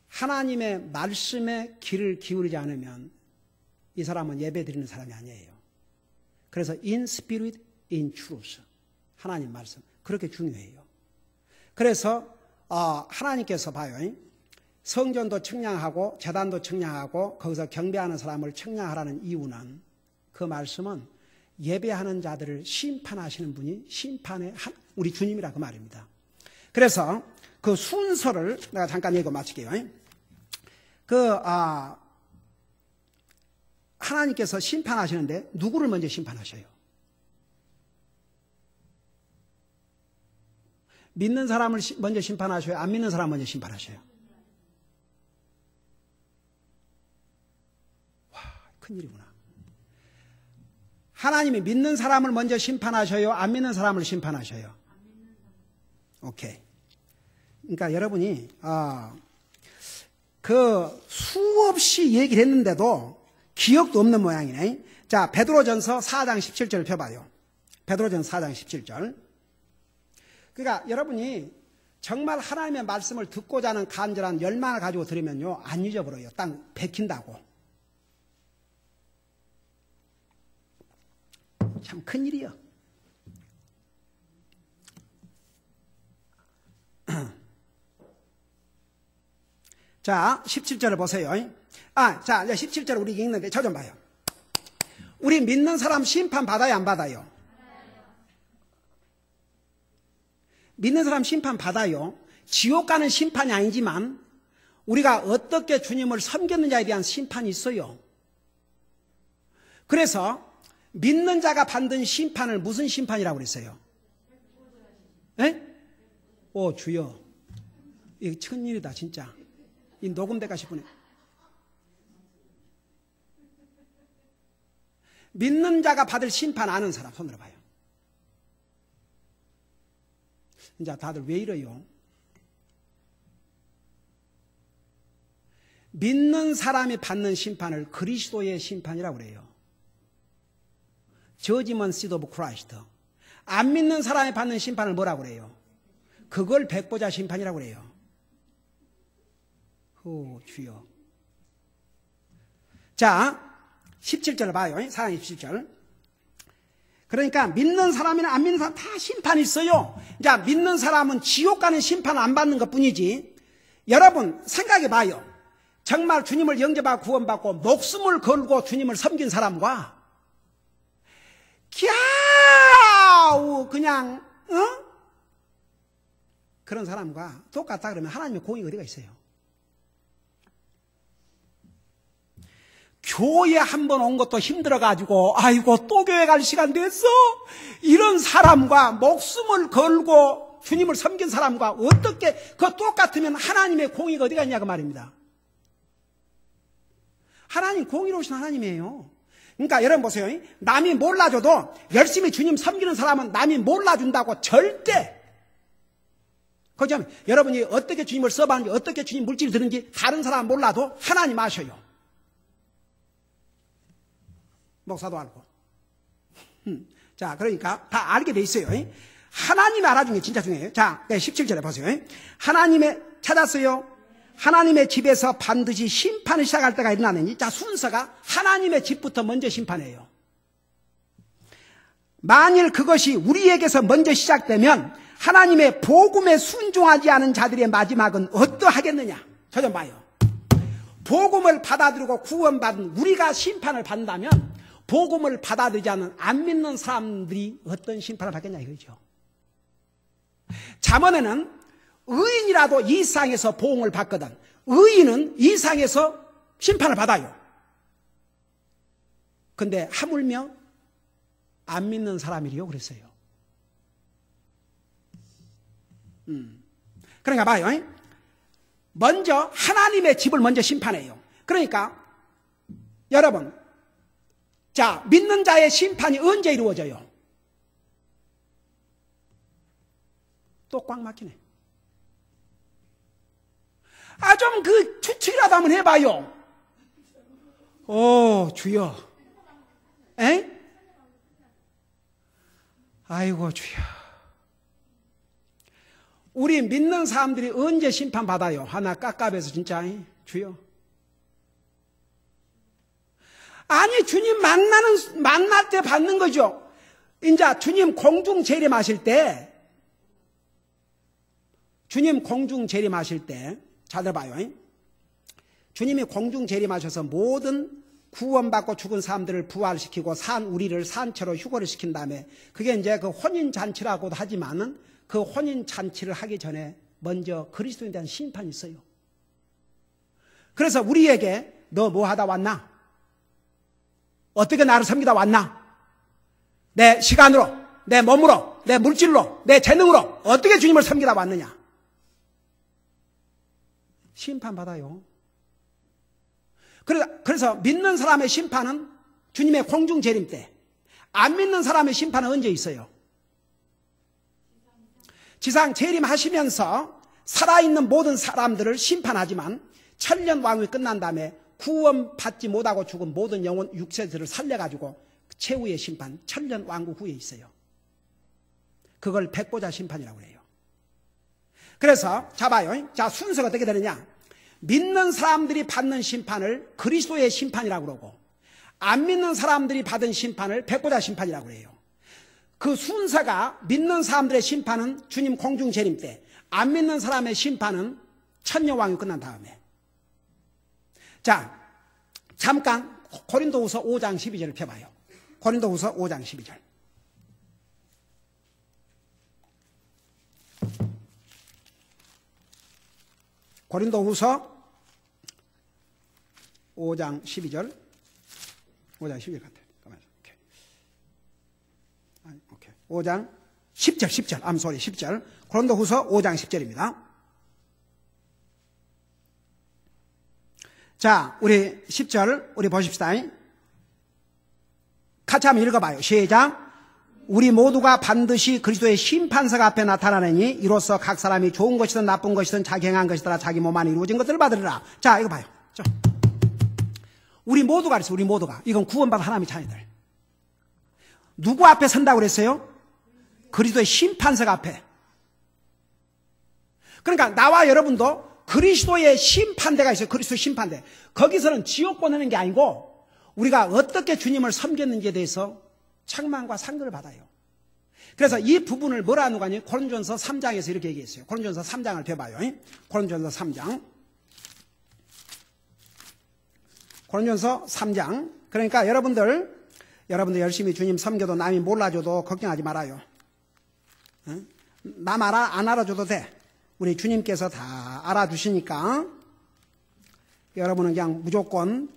하나님의 말씀에 귀를 기울이지 않으면 이 사람은 예배 드리는 사람이 아니에요. 그래서 in spirit, in truth. 하나님 말씀. 그렇게 중요해요. 그래서 하나님께서 봐요. 성전도 측량하고 제단도 측량하고 거기서 경배하는 사람을 측량하라는 이유는 그 말씀은 예배하는 자들을 심판하시는 분이 심판의 우리 주님이라 그 말입니다. 그래서 그 순서를 내가 잠깐 얘기하고 마칠게요. 하나님께서 심판하시는데 누구를 먼저 심판하셔요? 믿는 사람을 먼저 심판하셔요? 안 믿는 사람 먼저 심판하셔요? 와, 큰일이구나. 하나님이 믿는 사람을 먼저 심판하셔요? 안 믿는 사람을 심판하셔요? 오케이. 그러니까 여러분이 그 수없이 얘기를 했는데도 기억도 없는 모양이네. 자, 베드로전서 4장 17절 펴봐요. 베드로전서 4장 17절. 그러니까 여러분이 정말 하나님의 말씀을 듣고자 하는 간절한 열망을 가지고 들으면요 안 잊어버려요. 딱 베낀다고. 참 큰일이요. 자, 17절을 보세요. 자, 17절 우리 읽는데 저 좀 봐요. 우리 믿는 사람 심판 받아요, 안 받아요? 믿는 사람 심판 받아요. 지옥 가는 심판이 아니지만 우리가 어떻게 주님을 섬겼느냐에 대한 심판이 있어요. 그래서 믿는 자가 받는 심판을 무슨 심판이라고 그랬어요? 에? 오, 주여. 이거 큰일이다, 진짜. 이 녹음될까 싶으네. 믿는 자가 받을 심판 아는 사람 손 들어봐요. 이제 다들 왜 이래요? 믿는 사람이 받는 심판을 그리스도의 심판이라고 그래요. Judgment seat of Christ. 안 믿는 사람이 받는 심판을 뭐라고 그래요? 그걸 백보자 심판이라고 그래요. 주여. 자, 17절 봐요. 4장 17절. 그러니까 믿는 사람이나 안 믿는 사람 다 심판이 있어요. 자, 믿는 사람은 지옥 가는 심판을 안 받는 것 뿐이지. 여러분 생각해 봐요. 정말 주님을 영접하고 구원받고 목숨을 걸고 주님을 섬긴 사람과 갸우 그냥 그런 사람과 똑같다 그러면 하나님의 공의가 어디가 있어요? 교회 한 번 온 것도 힘들어가지고 아이고 또 교회 갈 시간 됐어? 이런 사람과 목숨을 걸고 주님을 섬긴 사람과 어떻게 그 똑같으면 하나님의 공의가 어디가 있냐고 말입니다. 하나님 공의로우신 하나님이에요. 그러니까 여러분 보세요. 남이 몰라줘도 열심히 주님 섬기는 사람은 남이 몰라준다고 절대 그죠? 여러분이 어떻게 주님을 써봤는지 어떻게 주님 물질이 드는지 다른 사람 몰라도 하나님 아셔요. 목사도 알고. 자, 그러니까 다 알게 돼 있어요. 하나님이 알아준 게 진짜 중요해요. 자, 17절에 보세요. 하나님의 찾았어요. 하나님의 집에서 반드시 심판을 시작할 때가 일어나느니. 자, 순서가 하나님의 집부터 먼저 심판해요. 만일 그것이 우리에게서 먼저 시작되면 하나님의 복음에 순종하지 않은 자들의 마지막은 어떠하겠느냐. 저 좀 봐요. 복음을 받아들이고 구원받은 우리가 심판을 받는다면 복음을 받아들이지 않는 안 믿는 사람들이 어떤 심판을 받겠냐 이거죠. 잠언에는 의인이라도 이 세상에서 보응을 받거든 의인은 이 세상에서 심판을 받아요. 근데 하물며 안 믿는 사람이요 그랬어요. 그러니까 봐요. 먼저 하나님의 집을 먼저 심판해요. 그러니까 여러분 자, 믿는 자의 심판이 언제 이루어져요? 또 꽉 막히네. 아, 좀 그 추측이라도 한번 해봐요. 오, 주여. 에? 아이고, 주여. 우리 믿는 사람들이 언제 심판받아요? 하나 깝깝해서 진짜, 주여. 아니, 주님 만날 때 받는 거죠. 이제 주님 공중 재림하실 때, 잘 들어봐요. 주님이 공중 재림하셔서 모든 구원받고 죽은 사람들을 부활시키고 산 우리를 산채로 휴거를 시킨 다음에 그게 이제 그 혼인잔치라고도 하지만은 그 혼인잔치를 하기 전에 먼저 그리스도에 대한 심판이 있어요. 그래서 우리에게 너 뭐 하다 왔나? 어떻게 나를 섬기다 왔나? 내 시간으로, 내 몸으로, 내 물질로, 내 재능으로 어떻게 주님을 섬기다 왔느냐? 심판받아요. 그래서 믿는 사람의 심판은 주님의 공중 재림 때, 안 믿는 사람의 심판은 언제 있어요? 지상 재림하시면서 살아있는 모든 사람들을 심판하지만 천년 왕위 끝난 다음에 구원받지 못하고 죽은 모든 영혼 육체들을 살려가지고 최후의 심판, 천년 왕국 후에 있어요. 그걸 백보자 심판이라고 해요. 그래서 잡아요. 자, 순서가 어떻게 되느냐? 믿는 사람들이 받는 심판을 그리스도의 심판이라고 그러고 안 믿는 사람들이 받은 심판을 백보자 심판이라고 해요. 그 순서가 믿는 사람들의 심판은 주님 공중 재림 때, 안 믿는 사람의 심판은 천년 왕이 끝난 다음에. 자, 잠깐 고린도후서 5장 12절을 펴봐요. 고린도후서 5장 12절. 고린도후서 5장 12절. 5장 12절 같아요. 오케이. 5장 10절. 암소리 10절. 고린도후서 5장 10절입니다. 자, 우리 10절 우리 보십시다. 같이 한번 읽어봐요. 시작. 우리 모두가 반드시 그리스도의 심판석 앞에 나타나느니 이로써 각 사람이 좋은 것이든 나쁜 것이든 자기 행한 것이더라 자기 몸 안에 이루어진 것들을 받으리라. 자, 이거 봐요. 우리 모두가 그랬어요. 우리 모두가. 이건 구원받은 하나님의 자녀들. 누구 앞에 선다고 그랬어요? 그리스도의 심판석 앞에. 그러니까 나와 여러분도 그리스도의 심판대가 있어요. 그리스도 심판대. 거기서는 지옥 보내는 게 아니고 우리가 어떻게 주님을 섬겼는지에 대해서 책망과 상급을 받아요. 그래서 이 부분을 뭐라 하는 거 아니에요? 고린도전서 3장에서 이렇게 얘기했어요. 고린도전서 3장을 펴봐요. 고린도전서 3장. 고린도전서 3장. 그러니까 여러분들 열심히 주님 섬겨도 남이 몰라줘도 걱정하지 말아요. 남 안 알아줘도 돼. 우리 주님께서 다 알아주시니까 여러분은 그냥 무조건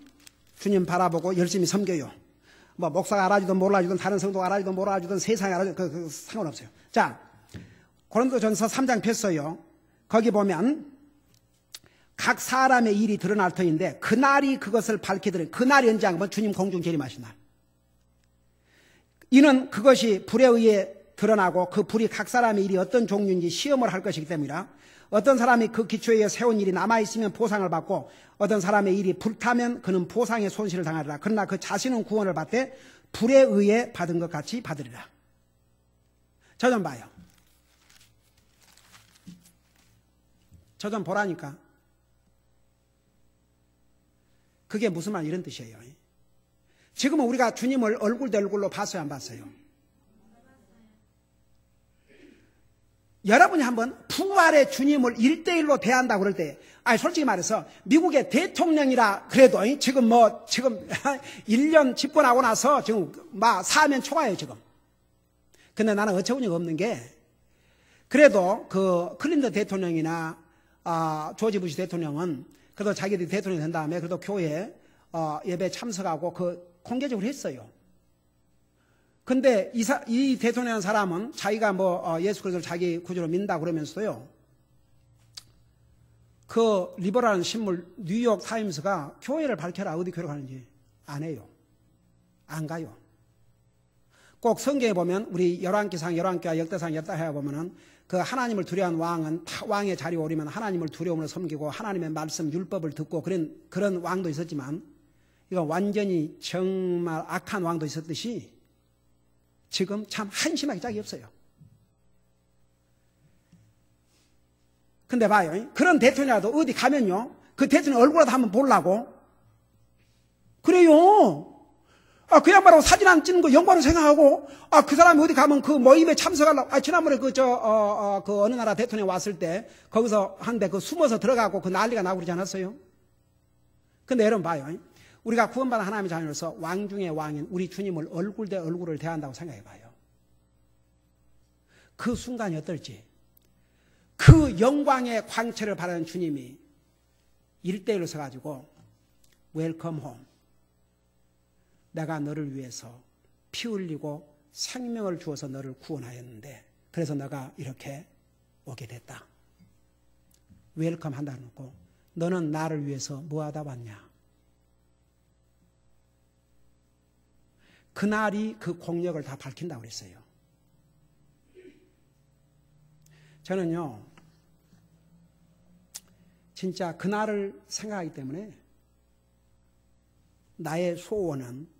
주님 바라보고 열심히 섬겨요. 뭐 목사가 알아주든 몰라주든 다른 성도가 알아주든 몰아주든 세상에 알아주든 상관없어요. 자, 고린도전서 3장 폈어요. 거기 보면 각 사람의 일이 드러날 터인데 그날이 그것을 밝히더니 그날이 언제 한 번 주님 공중 재림하신 날. 이는 그것이 불에 의해 드러나고 그 불이 각 사람의 일이 어떤 종류인지 시험을 할 것이기 때문이라. 어떤 사람이 그 기초에 의해 세운 일이 남아있으면 보상을 받고 어떤 사람의 일이 불타면 그는 보상의 손실을 당하리라. 그러나 그 자신은 구원을 받되 불에 의해 받은 것 같이 받으리라. 저 좀 봐요. 저 좀 보라니까. 그게 무슨 말 이런 뜻이에요. 지금은 우리가 주님을 얼굴 대 얼굴로 봤어요, 안 봤어요? 여러분이 한번 부활의 주님을 1대1로 대한다고 그럴 때, 솔직히 말해서 미국의 대통령이라 그래도 지금 1년 집권하고 나서 지금 막 사면 초과예요, 지금. 근데 나는 어처구니가 없는 게, 그래도 그 클린턴 대통령이나 조지 부시 대통령은 그래도 자기들이 대통령이 된 다음에 그래도 교회 예배 참석하고 공개적으로 했어요. 근데 이 대통령이라는 사람은 자기가 예수 그리스도를 자기 구주로 믿는다 그러면서도요, 그 리버럴 신문 뉴욕 타임스가 교회를 밝혀라, 어디 교회 가는지 안 해요. 안 가요. 꼭 성경에 보면 우리 열왕기상, 열왕기와 역대상, 역대하에 보면은 그 하나님을 두려워하는 왕은 왕의 자리에 오르면 하나님을 두려움으로 섬기고 하나님의 말씀, 율법을 듣고 그런 왕도 있었지만 이건 완전히 정말 악한 왕도 있었듯이 지금 참 한심하게 짝이 없어요. 근데 봐요. 그런 대통령이라도 어디 가면요, 그 대통령 얼굴이라도 한번 보려고 그래요. 그 양반하고 사진 안 찍는 거 영광으로 생각하고, 그 사람이 어디 가면 그 모임에 참석하려고, 지난번에 그 어느 나라 대통령 왔을 때, 거기서 한데 숨어서 들어가고 난리가 나고 그러지 않았어요? 근데 여러분 봐요. 우리가 구원받은 하나님의 자녀로서 왕 중의 왕인 우리 주님을 얼굴 대 얼굴을 대한다고 생각해 봐요. 그 순간이 어떨지. 그 영광의 광채를 바라는 주님이 1대1로 서가지고, 웰컴 홈. 내가 너를 위해서 피 흘리고 생명을 주어서 너를 구원하였는데 그래서 너가 이렇게 오게 됐다. 웰컴 한다는 거. 너는 나를 위해서 뭐하다 왔냐. 그날이 그 공력을 다 밝힌다고 그랬어요. 저는요, 진짜 그날을 생각하기 때문에 나의 소원은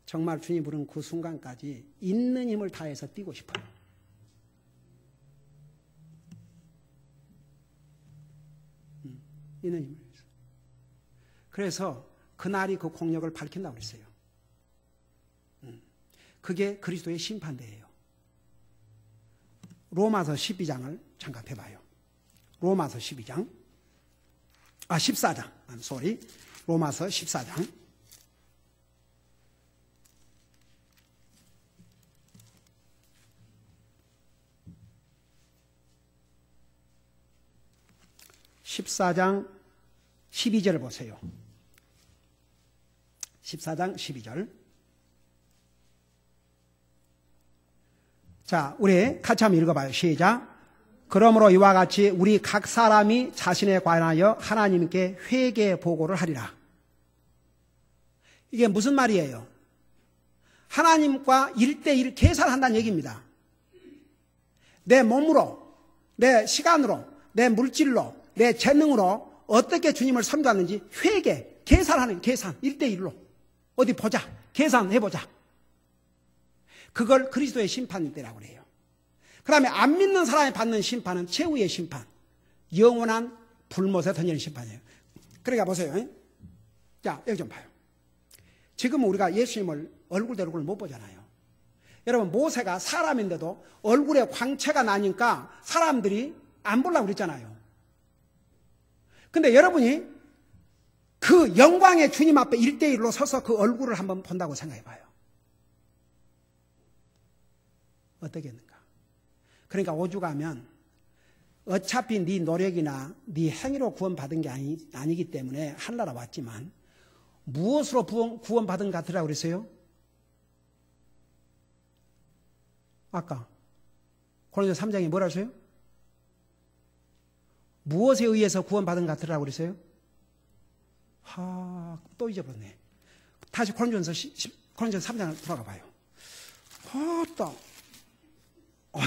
정말 주님 부른 그 순간까지 있는 힘을 다해서 뛰고 싶어요. 있는 힘을 다해서. 그래서 그날이 그 공력을 밝힌다고 그랬어요. 그게 그리스도의 심판대예요. 로마서 12장을 잠깐 펴봐요. 로마서 12장. 14장. 로마서 14장. (14장) 12절을 보세요. 14장 12절. 자, 우리 같이 한번 읽어봐요. 시작. 그러므로 이와 같이 우리 각 사람이 자신에 관하여 하나님께 회개 보고를 하리라. 이게 무슨 말이에요? 하나님과 1대1 계산한다는 얘기입니다. 내 몸으로, 내 시간으로, 내 물질로, 내 재능으로 어떻게 주님을 섬겼는지 회개, 계산하는 계산, 1대1로. 어디 보자. 계산해보자. 그걸 그리스도의 심판이라고 그래요. 그 다음에 안 믿는 사람이 받는 심판은 최후의 심판. 영원한 불못에 던지는 심판이에요. 그러니까 보세요. 자, 여기 좀 봐요. 지금 우리가 예수님을 얼굴 대 얼굴 못 보잖아요. 여러분, 모세가 사람인데도 얼굴에 광채가 나니까 사람들이 안 보려고 그랬잖아요. 근데 여러분이 그 영광의 주님 앞에 1대1로 서서 그 얼굴을 한번 본다고 생각해 봐요. 어떻겠는가? 그러니까 오죽하면 어차피 네 노력이나 네 행위로 구원받은 게 아니기 때문에 하늘나라 왔지만 무엇으로 구원받은 것 같으라고 그랬어요? 아까 고린도서 3장에 뭐라 했어요? 무엇에 의해서 구원받은 것 같으라고 그랬어요? 또 잊어버렸네. 다시 고린도서 3장을 들어가 봐요.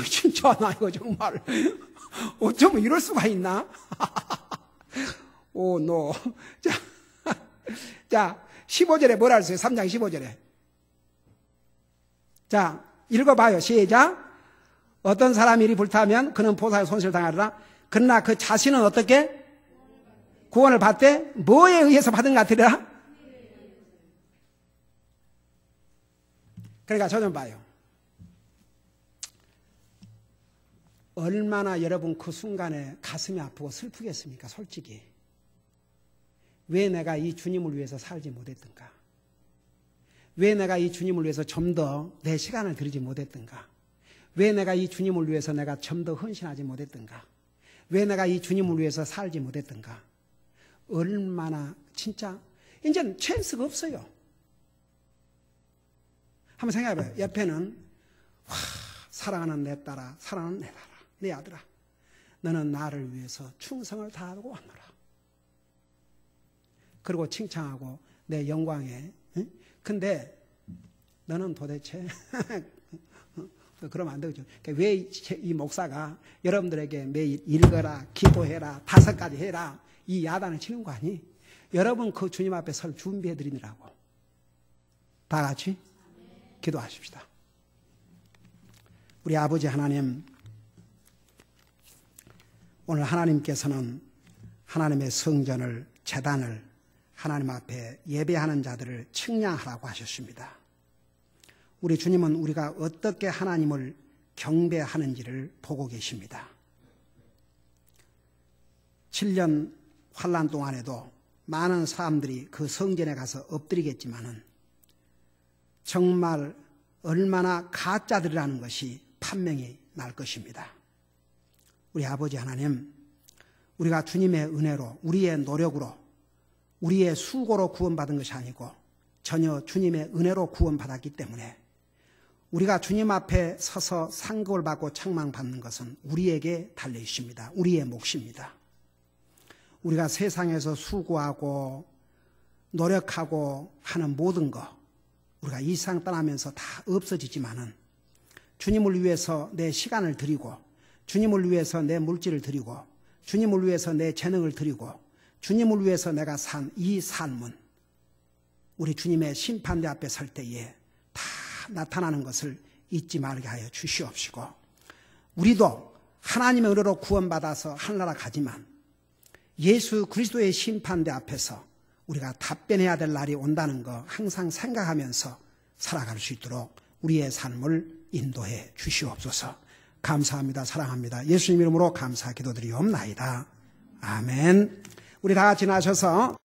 진짜 나 이거 정말 어쩌면 이럴 수가 있나? 오, 노. 자, 15절에 뭐라 했어요? 3장 15절에. 자, 읽어봐요. 시작. 어떤 사람이 이리 불타면 그는 보살의 손실을 당하리라. 그러나 그 자신은 어떻게? 구원을 받되 뭐에 의해서 받은 것 같으리라? 그러니까 저 좀 봐요. 얼마나 여러분 그 순간에 가슴이 아프고 슬프겠습니까? 솔직히. 왜 내가 이 주님을 위해서 살지 못했던가? 왜 내가 이 주님을 위해서 좀 더 내 시간을 들이지 못했던가? 왜 내가 이 주님을 위해서 내가 좀 더 헌신하지 못했던가? 왜 내가 이 주님을 위해서 살지 못했던가? 얼마나 진짜 이제는 찬스가 없어요. 한번 생각해봐요. 옆에는 사랑하는 내 딸아, 사랑하는 내 딸아, 내 아들아, 너는 나를 위해서 충성을 다하고 왔노라. 그리고 칭찬하고 내 영광에. 근데 너는 도대체 그러면 안 되죠. 왜 이 목사가 여러분들에게 매일 읽어라, 기도해라, 5가지 해라 이 야단을 치는 거 아니? 여러분 그 주님 앞에 설 준비해 드리느라고. 다 같이 기도하십시다. 우리 아버지 하나님, 오늘 하나님께서는 하나님의 성전을, 제단을 하나님 앞에 예배하는 자들을 측량하라고 하셨습니다. 우리 주님은 우리가 어떻게 하나님을 경배하는지를 보고 계십니다. 7년 환난 동안에도 많은 사람들이 그 성전에 가서 엎드리겠지만은 정말 얼마나 가짜들이라는 것이 판명이 날 것입니다. 우리 아버지 하나님, 우리가 주님의 은혜로, 우리의 노력으로, 우리의 수고로 구원받은 것이 아니고 전혀 주님의 은혜로 구원받았기 때문에 우리가 주님 앞에 서서 상급을 받고 책망받는 것은 우리에게 달려 있습니다. 우리의 몫입니다. 우리가 세상에서 수고하고 노력하고 하는 모든 것, 우리가 이 세상 떠나면서 다 없어지지만은 주님을 위해서 내 시간을 드리고, 주님을 위해서 내 물질을 드리고, 주님을 위해서 내 재능을 드리고, 주님을 위해서 내가 산 이 삶은 우리 주님의 심판대 앞에 설 때에 다 나타나는 것을 잊지 말게 하여 주시옵시고, 우리도 하나님의 은혜로 구원받아서 하늘나라 가지만 예수 그리스도의 심판대 앞에서 우리가 답변해야 될 날이 온다는 거 항상 생각하면서 살아갈 수 있도록 우리의 삶을 인도해 주시옵소서. 감사합니다. 사랑합니다. 예수님 이름으로 감사 기도드리옵나이다. 아멘. 우리 다 같이 나셔서